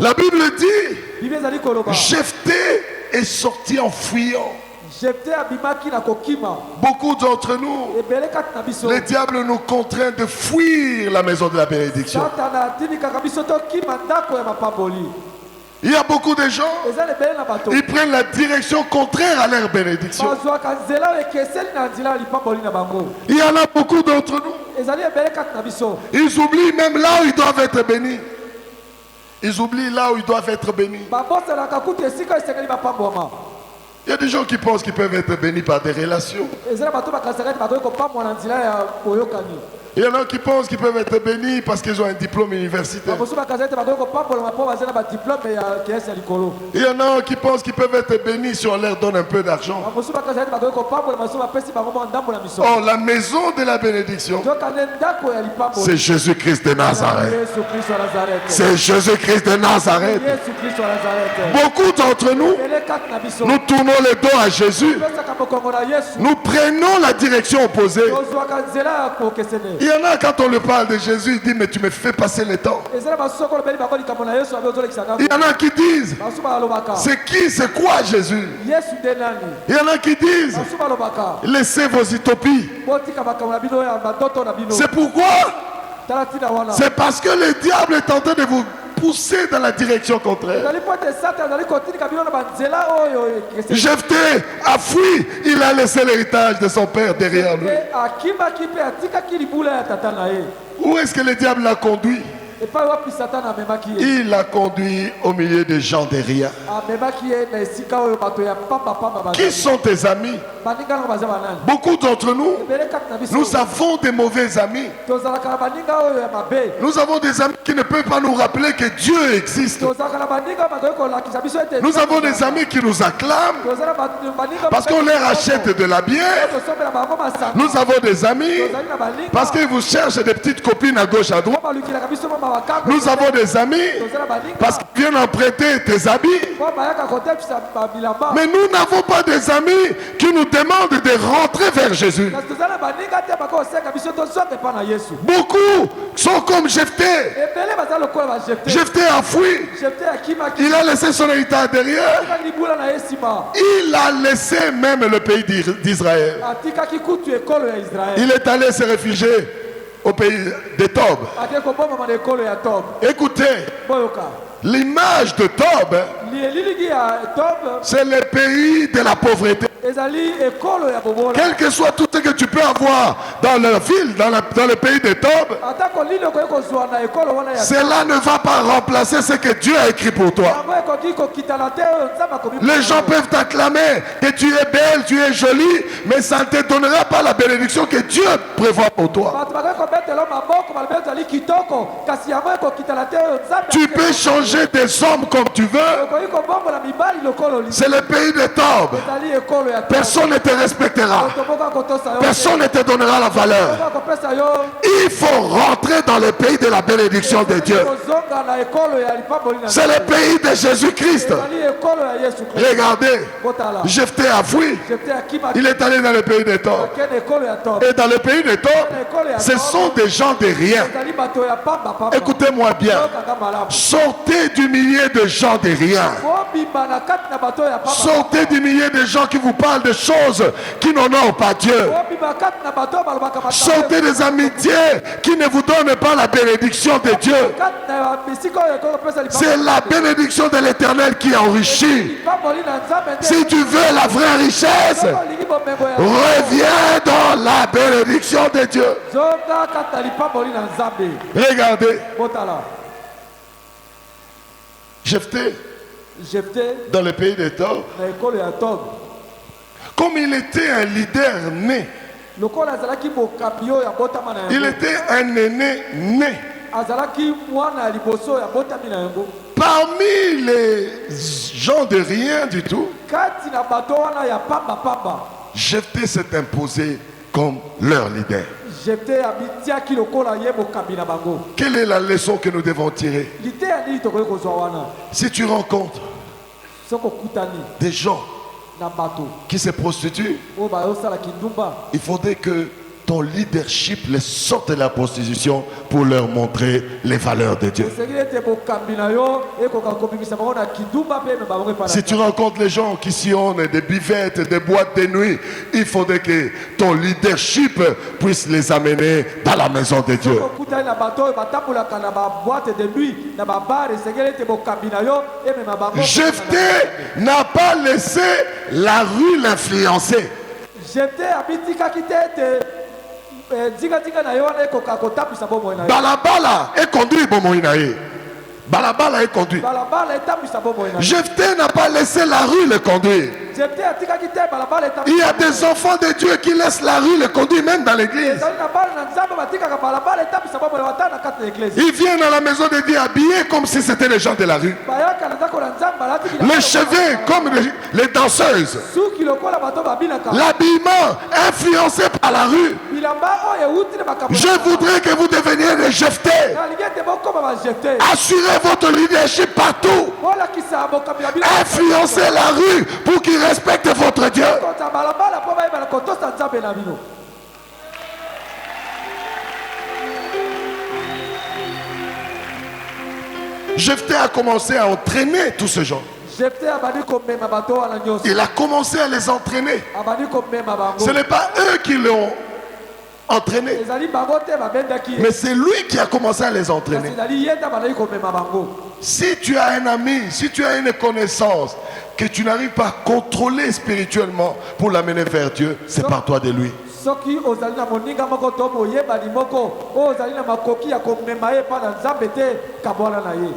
La Bible dit, Jephthé est sorti en fuyant. Beaucoup d'entre nous, le diable nous contraint de fuir la maison de la bénédiction. Il y a beaucoup de gens, ils prennent la direction contraire à leur bénédiction. Il y en a beaucoup d'entre nous, ils oublient même là où ils doivent être bénis. Ils oublient là où ils doivent être bénis. Il y a des gens qui pensent qu'ils peuvent être bénis par des relations. Il y en a qui pensent qu'ils peuvent être bénis parce qu'ils ont un diplôme universitaire. Il y en a qui pensent qu'ils peuvent être bénis si on leur donne un peu d'argent. Oh, la maison de la bénédiction, c'est Jésus-Christ de Nazareth. C'est Jésus-Christ de Nazareth. Beaucoup d'entre nous, nous tournons le dos à Jésus. Nous prenons la direction opposée. Il y en a, quand on lui parle de Jésus, il dit, mais tu me fais passer le temps. Il y en a qui disent, c'est qui, c'est quoi Jésus? Il y en a qui disent, laissez vos utopies. C'est pourquoi? C'est parce que le diable est en train de vous pousser dans la direction contraire. Jephthé a fui, il a laissé l'héritage de son père derrière lui. Où est-ce que le diable l'a conduit? Il l'a conduit au milieu des gens de rien. Qui sont tes amis? Beaucoup d'entre nous, nous avons des mauvais amis. Nous avons des amis qui ne peuvent pas nous rappeler que Dieu existe. Nous avons des amis qui nous acclament parce qu'on leur achète de la bière. Nous avons des amis parce qu'ils vous cherchent des petites copines à gauche, à droite. Nous avons des amis parce qu'ils viennent emprunter tes habits. Mais nous n'avons pas des amis qui nous demandent de rentrer vers Jésus. Beaucoup sont comme Jephthé. Jephthé a fui. Il a laissé son héritage derrière. Il a laissé même le pays d'Israël. Il est allé se réfugier au pays de Tob. Écoutez, l'image de Tob, c'est le pays de la pauvreté. Quel que soit tout ce que tu peux avoir dans la ville, dans le pays de Tob, cela ne va pas remplacer ce que Dieu a écrit pour toi. Les gens peuvent t'acclamer que tu es belle, tu es jolie, mais ça ne te donnera pas la bénédiction que Dieu prévoit pour toi. Tu peux changer des hommes comme tu veux. C'est le pays de Tob. Personne ne te respectera. Personne ne te donnera la valeur. Il faut rentrer dans le pays de la bénédiction de Dieu. C'est le pays de Jésus-Christ. Regardez, Jephthé a fui. Il est allé dans le pays des Tob. Et dans le pays des Tob, ce sont des gens de rien. Écoutez-moi bien. Sortez du milieu de gens de rien. Sortez du milieu de gens qui vous parlent de choses qui n'honorent pas Dieu. Sortez des amitiés qui ne vous donnent pas la bénédiction de Dieu. C'est la bénédiction de l'Éternel qui enrichit. Si tu veux la vraie richesse, reviens dans la bénédiction de Dieu. Regardez. Jephthé, dans le pays des Tob, comme il était un leader né, il était un aîné né. Parmi les gens de rien du tout, Jephthé s'est imposé comme leur leader. Quelle est la leçon que nous devons tirer? Si tu rencontres des gens qui se prostituent, il faudrait que ton leadership les sorte de la prostitution pour leur montrer les valeurs de Dieu. Si tu rencontres les gens qui sillonnent des buvettes, des boîtes de nuit, il faudrait que ton leadership puisse les amener dans la maison de Dieu. Jephthé n'a pas laissé la rue l'influencer. Balabala est conduit Bomoïnaï. Balabala est conduit. Jephthé n'a pas laissé la rue le conduire. Il y a des enfants de Dieu qui laissent la rue le conduire même dans l'église. Ils viennent à la maison de Dieu habillés comme si c'était les gens de la rue. Les cheveux comme les danseuses. L'habillement influencé par la rue. Je voudrais que vous deveniez des Jephthé. Assurez votre leadership partout. Influencez la rue pour qu'ils respectent votre Dieu. Jephthé a commencé à entraîner tous ces gens. Il a commencé à les entraîner. Ce n'est pas eux qui l'ont entraîné, mais c'est lui qui a commencé à les entraîner. Si tu as un ami, si tu as une connaissance que tu n'arrives pas à contrôler spirituellement pour l'amener vers Dieu, c'est par toi de lui.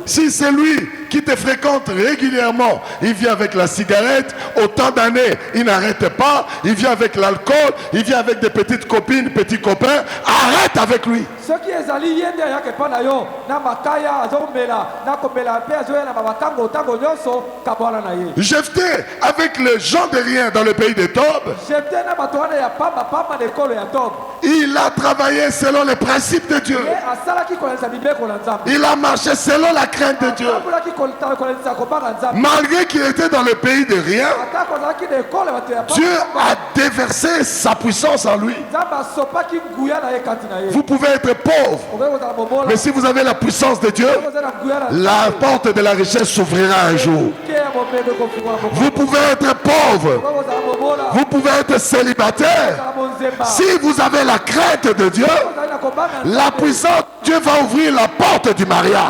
Si c'est lui qui te fréquente régulièrement, il vient avec la cigarette, autant d'années, il n'arrête pas, il vient avec l'alcool, il vient avec des petites copines, petits copains, arrête avec lui. Jephthé, avec les gens de rien dans le pays des Tob, il a travaillé selon les principes de Dieu. Il a marché selon la crainte de Dieu. Malgré qu'il était dans le pays de rien, Dieu a déversé sa puissance en lui. Vous pouvez être pauvre, mais si vous avez la puissance de Dieu, la porte de la richesse s'ouvrira un jour. Vous pouvez être pauvre, vous pouvez être célibataire. Si vous avez la crainte de Dieu, la puissance de Dieu va ouvrir la porte du mariage.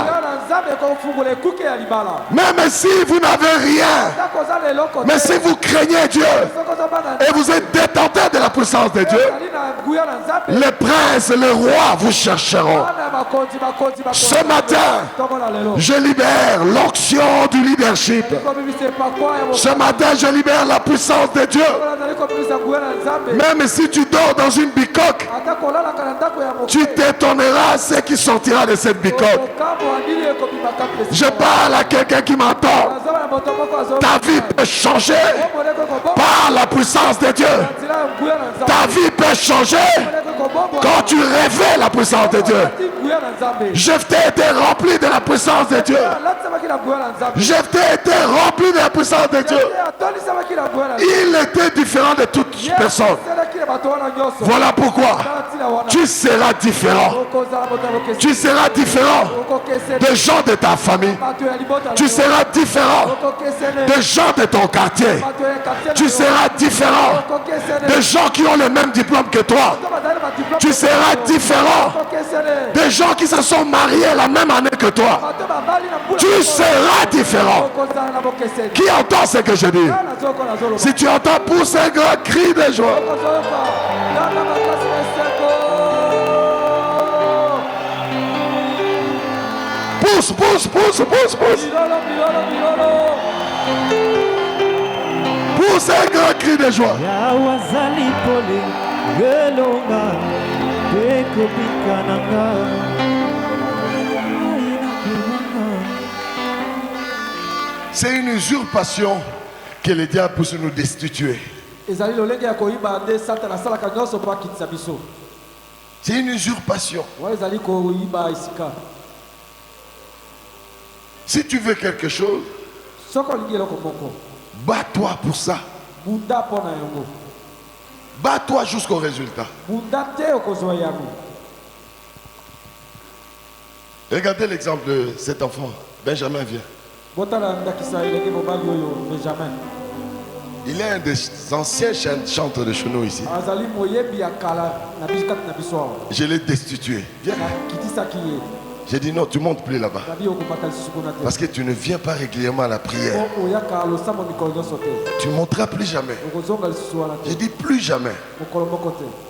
Même si vous n'avez rien, mais si vous craignez Dieu et vous êtes détenteur de la puissance de Dieu, les princes, les rois vous chercheront. Ce matin, je libère l'onction du leadership. Ce matin, je libère la puissance de Dieu. Même si tu dors dans une bicoque, tu t'étonneras ce qui sortira de cette bicoque. Je parle à quelqu'un qui m'entend. Ta vie peut changer par la puissance de Dieu. Ta vie peut changer Quand tu révèles la puissance de Dieu, Jephthé était rempli de la puissance de Dieu. Jephthé était rempli de la puissance de Dieu. Il était différent de toute personne. Voilà pourquoi tu seras différent. Tu seras différent des gens de ta famille. Tu seras différent des gens de ton quartier. Tu seras différent des gens qui ont le même diplôme que toi. Tu seras différent des gens qui se sont mariés la même année que toi. Tu seras différent. Qui entend ce que je dis? Si tu entends, pousse un grand cri de joie. Pousse, pousse, pousse, pousse, pousse. Pousse un grand cri de joie. C'est une usurpation que le diable peut nous destituer. C'est une usurpation. Si tu veux quelque chose, bats-toi pour ça. Bats-toi jusqu'au résultat. Regardez l'exemple de cet enfant. Benjamin vient. Il est un des anciens chanteurs de chez nous ici. Je l'ai destitué. Viens. J'ai dit non, tu montes plus là-bas. Parce que tu ne viens pas régulièrement à la prière. Tu ne monteras plus jamais. J'ai dit plus jamais.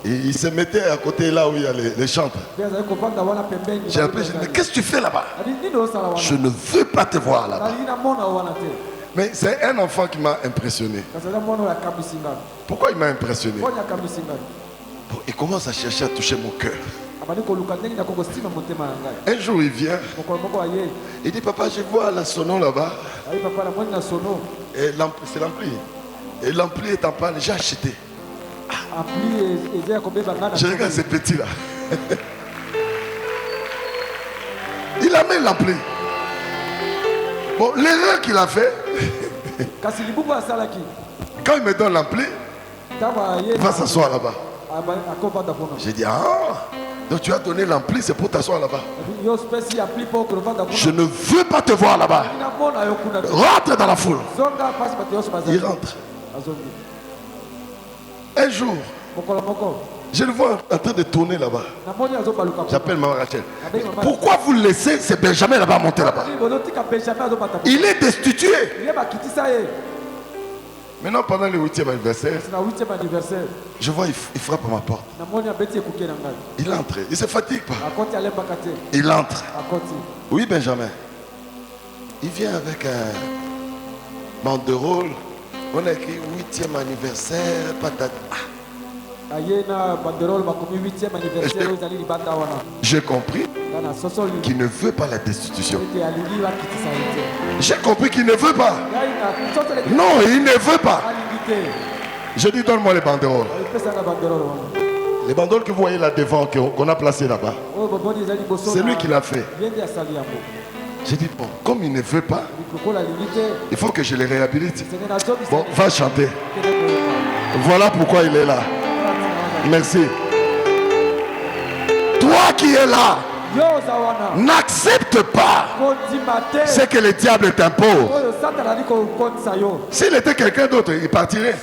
Et il se mettait à côté là où il y a les chantres. J'ai appelé, j'ai dit, mais qu'est-ce que tu fais là-bas? Je ne veux pas te voir là-bas. Mais c'est un enfant qui m'a impressionné. Pourquoi il m'a impressionné? Bon, il commence à chercher à toucher mon cœur. Un jour il vient, il dit papa, je vois la sono là-bas. Et c'est l'ampli. Et l'ampli est en panne, j'ai acheté. Je regarde ces petits là. Il a mis l'ampli. Bon, l'erreur qu'il a fait, quand il me donne l'ampli, il va s'asseoir là-bas. J'ai dit ah, donc tu as donné l'ampli, c'est pour t'asseoir là-bas. Je ne veux pas te voir là-bas. Rentre dans la foule. Il rentre. Un jour, je le vois en train de tourner là-bas. J'appelle maman Rachel. Pourquoi vous laissez ce Benjamin là-bas monter là-bas? Il est destitué. Maintenant, pendant le 8e anniversaire, je vois, il frappe à ma porte. Il entre, il ne se fatigue pas. Il entre. Oui, Benjamin. Il vient avec un banderole. On a écrit 8e anniversaire, patate. J'ai compris qu'il ne veut pas la destitution. J'ai compris qu'il ne veut pas. Non, il ne veut pas. Je dis donne-moi les banderoles. Les banderoles que vous voyez là devant, qu'on a placées là-bas. C'est lui qui l'a fait. J'ai dit bon, comme il ne veut pas, il faut que je les réhabilite. Bon, va chanter. Voilà pourquoi il est là. Merci. Toi qui es là, n'accepte pas ce que le diable t'impose. S'il était quelqu'un d'autre, il partirait.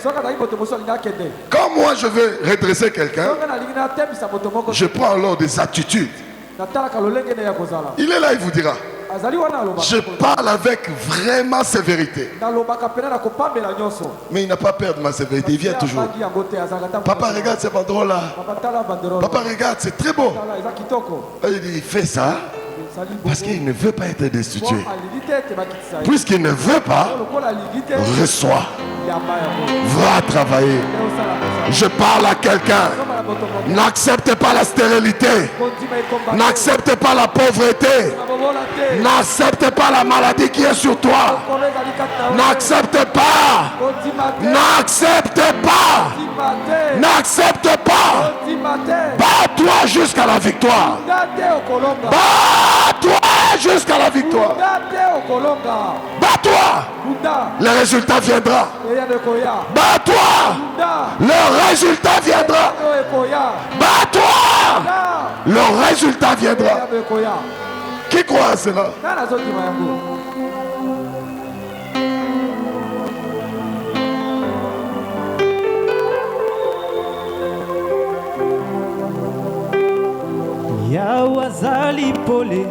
Quand moi je veux redresser quelqu'un, je prends alors des attitudes. Il est là, il vous dira. Je parle avec vraiment sévérité. Mais il n'a pas peur de ma sévérité, il vient toujours. Papa, regarde ces banderoles là. Papa, regarde, c'est très beau. Il dit, il fait ça parce qu'il ne veut pas être destitué. Puisqu'il ne veut pas, reçoit. Va travailler. Je parle à quelqu'un. N'accepte pas la stérilité. N'accepte pas la pauvreté. N'accepte pas la maladie qui est sur toi. N'accepte pas. N'accepte pas. N'accepte pas. Bats-toi jusqu'à la victoire. Bats-toi jusqu'à la victoire. Bats-toi. Le résultat viendra. Bats-toi. Le résultat viendra. Bats-toi. Le résultat viendra. Qui croit à cela?
Yawazali pole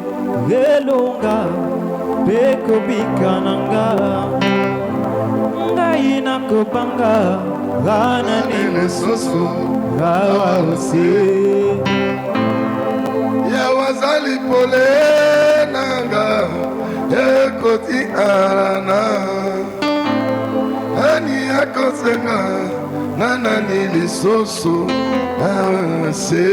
gelonga beko bikananga ngai nakobanga gana ni
Soso.
gawa ose
Yawazali pole nanga ekoti arana ani akosenga nana ni lisoso awase.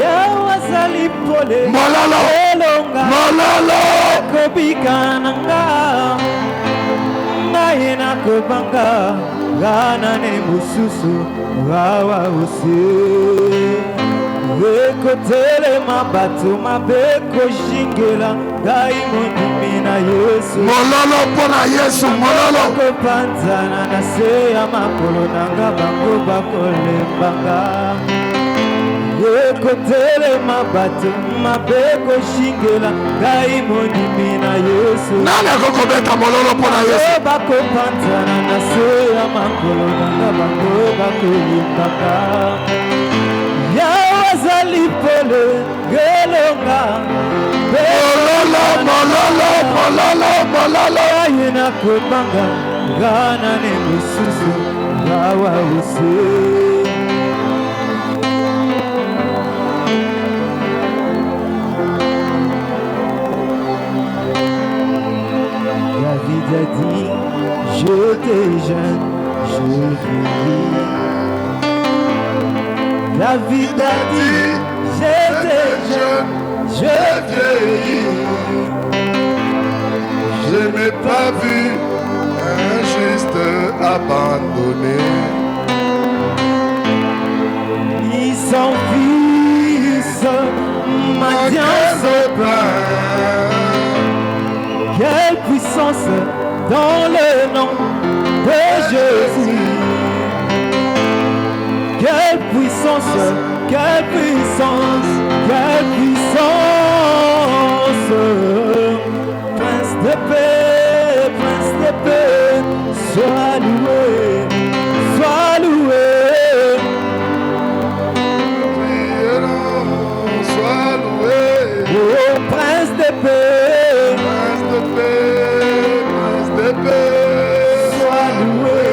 Yawazali pole
Mololo.
gelonga
Mololo.
kobikananga ngai nakobanga gana ni mususu gawa ose ekotelema bato mabe koshingela ngai mondimi na Yesu
Mololo mpona Yesu. Mololo.
kopanzana na se ya makolo nanga bango bakolembanga ekotelema bato mabe koshingela ngai mondimi na Yesu
Nani akokobeta mololo mpona Yesu?
bakopanzana na se ya makolo nanga bango bakolimbanga yawazali pole gelonga
Mololo, mololo, mololo, mololo.
aye nakobanga ngana ne mususu gawa ose David a dit, j'étais jeune, je vieillis. David a dit, j'étais jeune, je vieillis.
Je n'ai pas vu un juste abandonné.
Ni son fils, Mathias au pain. Quelle puissance dans le nom de Jésus. Quelle puissance, quelle puissance, quelle puissance. Prince de paix, sois loué, sois loué.
Sois loué.
Oh, Prince de paix,
Prince de paix, Prince de paix.
sois loué,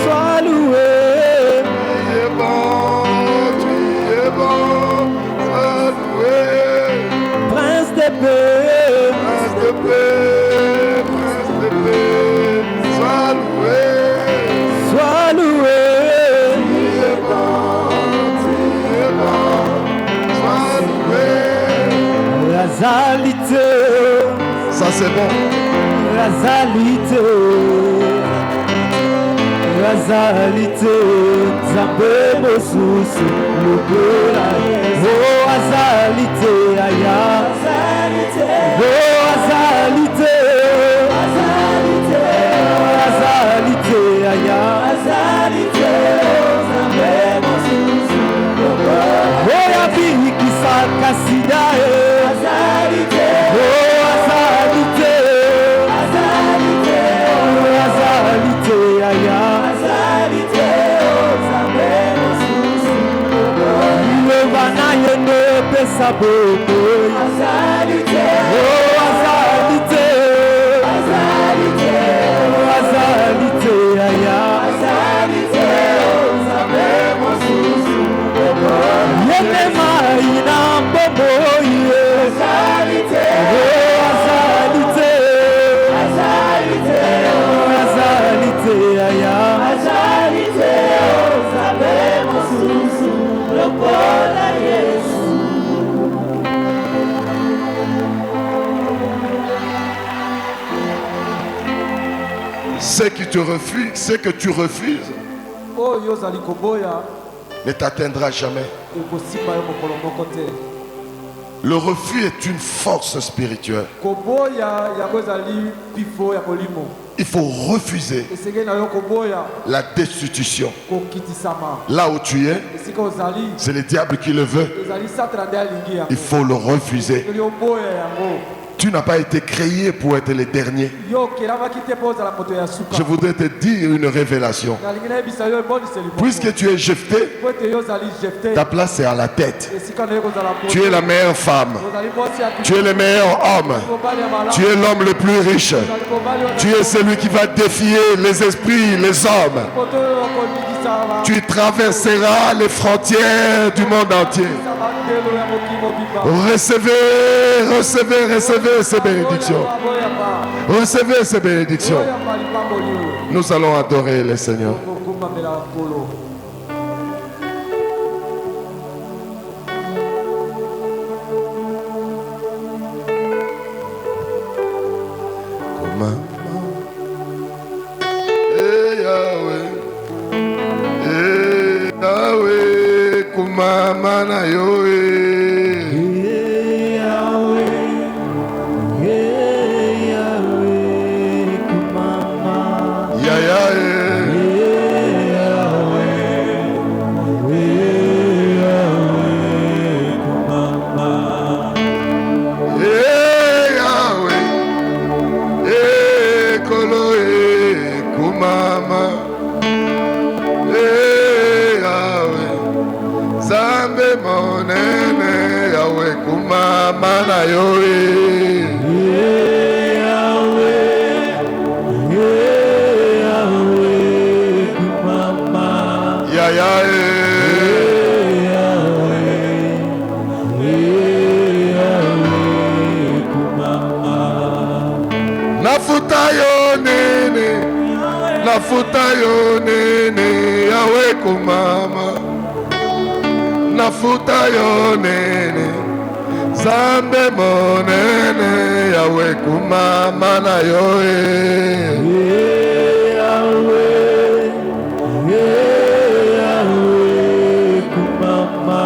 sois loué.
Tu es bon, tu es bon. Sois loué.
Prince de paix,
Prince de paix, Prince de paix. Sois loué.
sois loué.
Tu es bon, tu es bon. Sois loué.
Razalité,
Ça c'est bon.
razalité, razalité. Nzambe mosusu lokola Yesu. Oh, razalité, aya. Oh, razalité, razalité, aya. Oh, ya bikisa kasida e. Oh, azalite, azalite, aya. Ileva na yende pesa boko. Oh, azalite, azalite, aya. Yende mai
Ce que tu refuses
oyo ozali koboya
ne t'atteindra jamais.
ekosimba yo mokolo moko te.
Le refus est une force spirituelle.
Koboya yango ezali pifo ya molimo.
Il faut refuser
esengeli na yo koboya
la destitution.
kokitisama.
Là où tu es,
esika ozali
c'est le diable qui le veut.
ezali Satan nde alingi yango.
Il faut le refuser.
esengeli oboya yango.
Tu n'as pas été créé pour être le dernier.
yo okelamaki te mpo ozala moto ya suka.
Je voudrais te dire une révélation.
nalingi nayebisa yo eboniseli moko.
Puisque tu es jeté,
po ete yo ozali jefte
ta place est à la tête.
esika na yo kozala moto.
Tu es la meilleure femme.
ozali mwasi ya
Tu es le meilleur homme.
mobali ya malamu.
Tu es l'homme le plus riche.
ozali mobali oyo
Tu es celui qui va défier les esprits, les hommes.
moto oyo akobikisa ba-
Tu traverseras les frontières du monde entier.
bandelo ya mokili mobimba.
Recevez ces bénédictions. Recevez ces bénédictions. Nous allons adorer le Seigneur. Yahweh, kumama na yo. Nafuta yo nene, Yahweh kumama. Nafuta yo nene, Zambe monene, Yahweh kumama na yo. Yahweh kumama.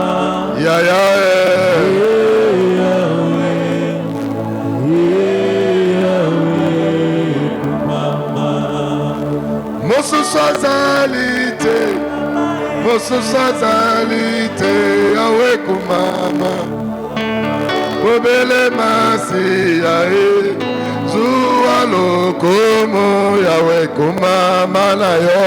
Mososazalite, Yahweh kumama. Obele masiya zuwa lokomo, Yahweh kumama na yo.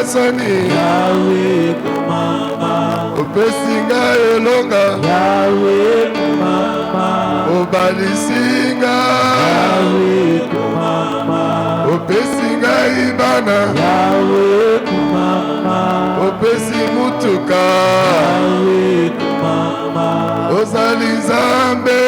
Yahweh kumama. opesinga elonga
Yahweh kumama
obalisinga
Yahweh kumama
opesinga ibana
Yahweh kumama
opesi mutuka
Yahweh kumama
ozali nzambe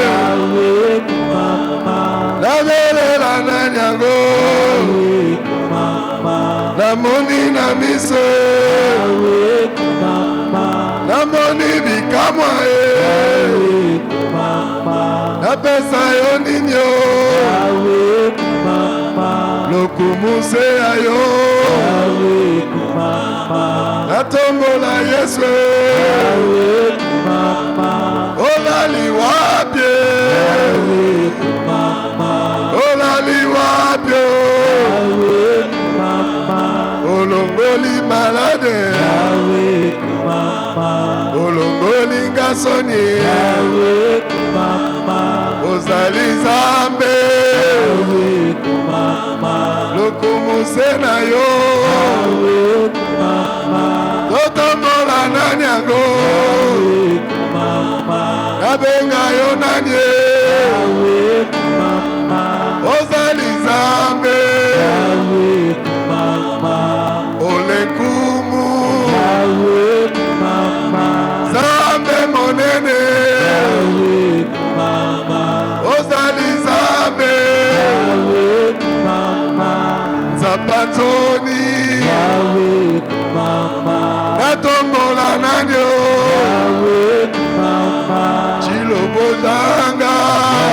Yahweh kumama
nabelela nani yango
Yahweh kumama
namoni na miso
Yahweh kumama
namoni bikamwa
Yahweh kumama
napesa yo nini yo
Yahweh kumama
lokumuse ya yo
Yahweh kumama
natombola yesu
Yahweh kumama
olali wapye
Yahweh kumama
olali wapye
Yahweh kumama
olongoli malade
Yahweh kumama
olongoli ngasoni
Yahweh kumama
ozali nzambe
Yahweh kumama
lokumuse na yo
Yahweh kumama
totombola nani yango
Yahweh kumama
nabenga yo nani
Yahweh kumama
ozali nzambe
Yahweh kumama
olekumu
Yahweh kumama
nzambe monene
Yahweh kumama
ozali nzambe
Yahweh kumama
nzapatoni
Yahweh kumama
natombola nani yo
Yahweh kumama
chilobozanga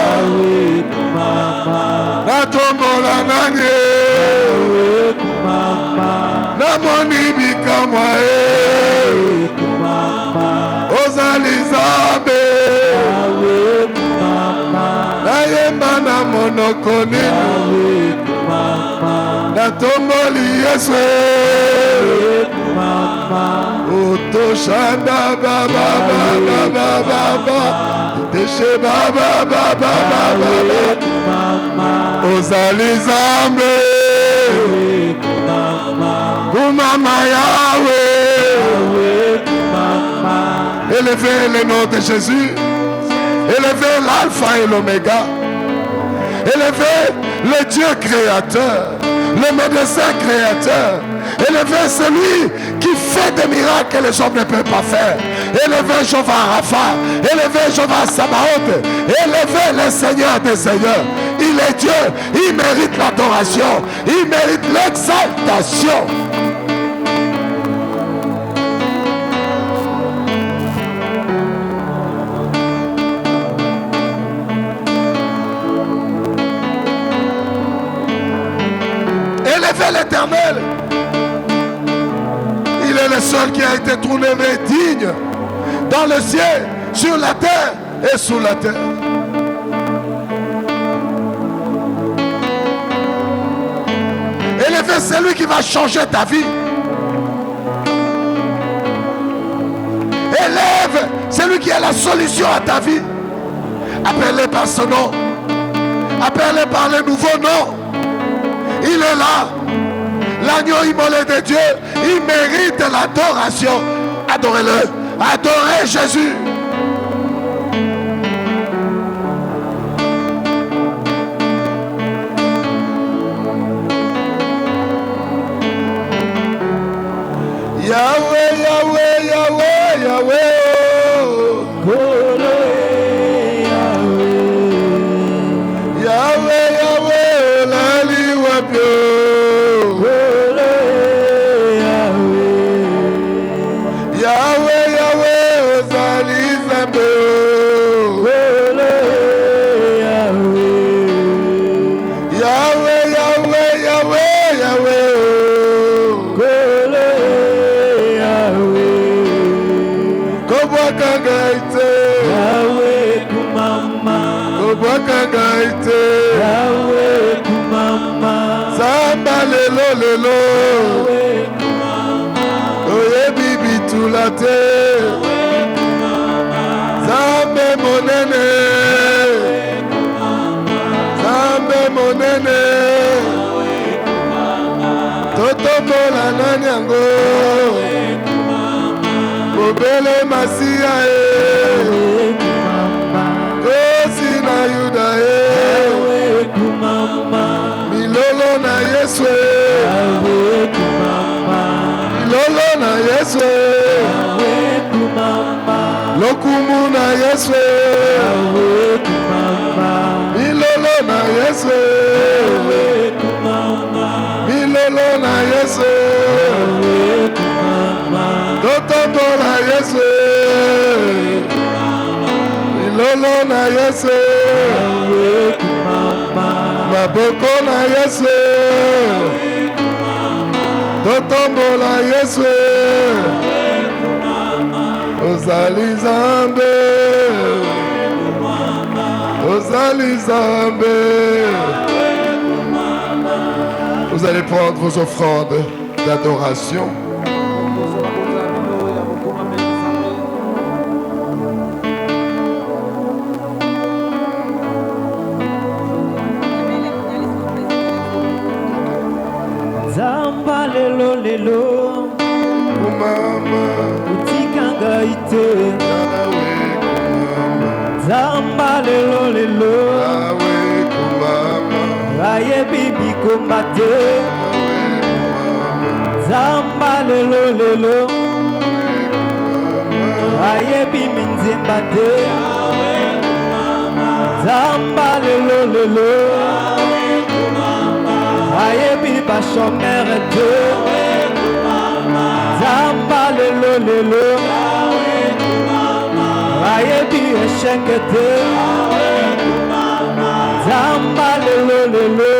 Yahweh kumama
natombola nani
Yahweh kumama
namoni bikamwa
Yahweh kumama
ozali nzambe
Yahweh kumama
nayemba na monoko nini
Yahweh kumama
natomboli yesu
Yahweh kumama
otoshanda babababababa teshe babababababa
Yahweh kumama
ozali nzambe
Yahweh kumama
kumama yawe
Yahweh kumama
élevez le nom de Jésus élevez l'alpha et l'oméga élevez le Dieu créateur le médecin créateur élevez celui qui fait des miracles que les hommes ne peuvent pas faire élevez Jéhovah Rapha élevez Jéhovah Sabaoth élevez le Seigneur des Seigneurs il est Dieu, il mérite l'adoration il mérite l'exaltation. Élevez l'Éternel. Il est le seul qui a été trouvé digne dans le ciel, sur la terre et sous la terre. Élevez celui qui va changer ta vie. Élève celui qui a la solution à ta vie. Appelle-le par son nom. Appelle-le par le nouveau nom. Il est là. L'agneau immolé de Dieu. Il mérite l'adoration. Adorez-le. Adorez Jésus. Yahweh, Yahweh, Yahweh, Yahweh.
Kole Yahweh
Yahweh, Yahweh, Lali Wapio.
Kole Yahweh
Yahweh, Yahweh, Ozali Zambe.
Kole Yahweh
Yahweh, Yahweh, Yahweh, Yahweh.
Kole Yahweh
Kobwa Kagaite.
Yahweh kumama
Kobwa Kagaite.
Yahweh kumama
Samba lelo lelo.
Yahweh kumama
Oyebi bitula te. Zambe monene. Zambe monene. Totombola nani yango. Lobele Masia Kosi na Yuda Milolo na Yesu Milolo na Yesu Lokumu na Yesu Milolo na Yesu Milolo na Yesu Tototo na Yesu Milolo na Yesu Maboko na Yesu Totombo na Yesu Ozali Zambe Ozali Zambe. Vous allez prendre vos offrandes d'adoration.
Zamba lelo lelo
Mama
utikanga ite Zamba lelo lelo Aye bibi kombate Zamba lelo lelo Aye bibi nzimbate Zamba lelo lelo Aye bibi bachomere te Zamba lelo lelo Aye bibi échec te Zamba lelo lelo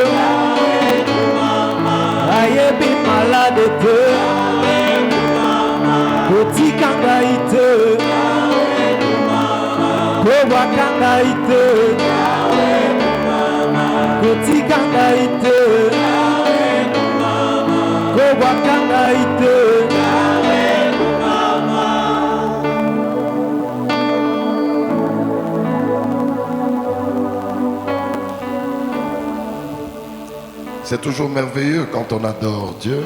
Aye bi malade te Kotikanga ite Kobakanga ite Kotikanga ite Kobakanga ite
C'est toujours merveilleux quand on adore Dieu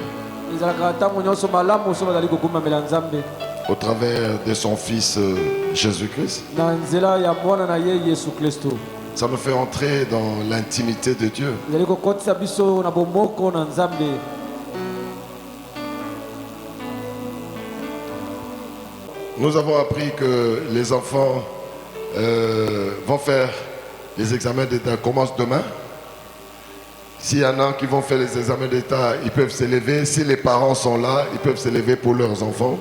au travers de son Fils Jésus-Christ. Ça nous fait entrer dans l'intimité de Dieu. Nous avons appris que les enfants vont faire les examens d'État commencent demain. S'il y en a qui vont faire les examens d'État, ils peuvent s'élever. Si les parents sont là, ils peuvent s'élever pour leurs enfants.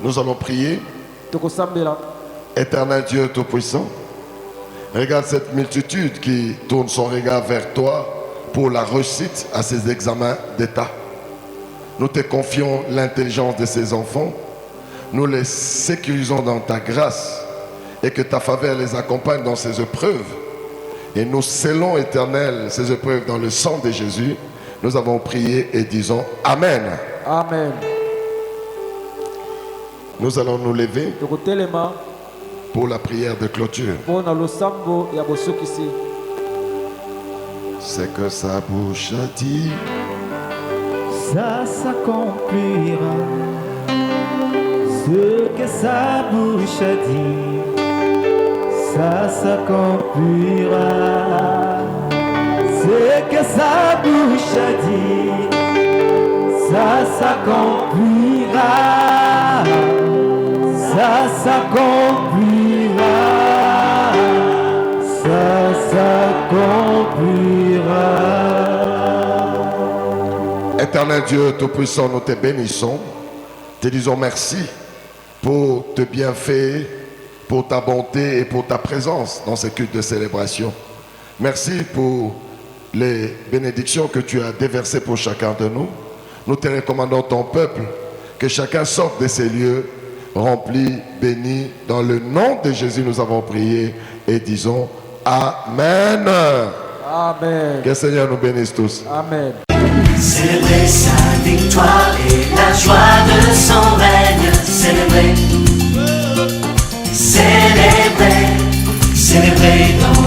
Nous allons prier. Éternel Dieu Tout-Puissant, regarde cette multitude qui tourne son regard vers toi pour la réussite à ces examens d'État. Nous te confions l'intelligence de ces enfants. Nous les sécurisons dans ta grâce et que ta faveur les accompagne dans ces épreuves. Et nous scellons, Éternel, ces épreuves dans le sang de Jésus. Nous avons prié et disons Amen.
Amen.
Nous allons nous lever pour la prière de clôture. C'est que sa bouche a dit,
ça s'accomplira. Ce que sa bouche a dit, ça s'accomplira. Ce que sa bouche a dit, ça s'accomplira. Ça s'accomplira. Ça s'accomplira.
Éternel Dieu Tout-Puissant, nous te bénissons. Te disons merci pour tes bienfaits, pour ta bonté et pour ta présence dans ces cultes de célébration. Merci pour les bénédictions que tu as déversées pour chacun de nous. Nous te recommandons ton peuple, que chacun sorte de ces lieux remplis, bénis. Dans le nom de Jésus, nous avons prié et disons Amen.
Amen.
Que le Seigneur nous bénisse tous.
Amen.
Célébrer sa victoire et la joie de son règne. Célébrer, célébrer, célébrer dans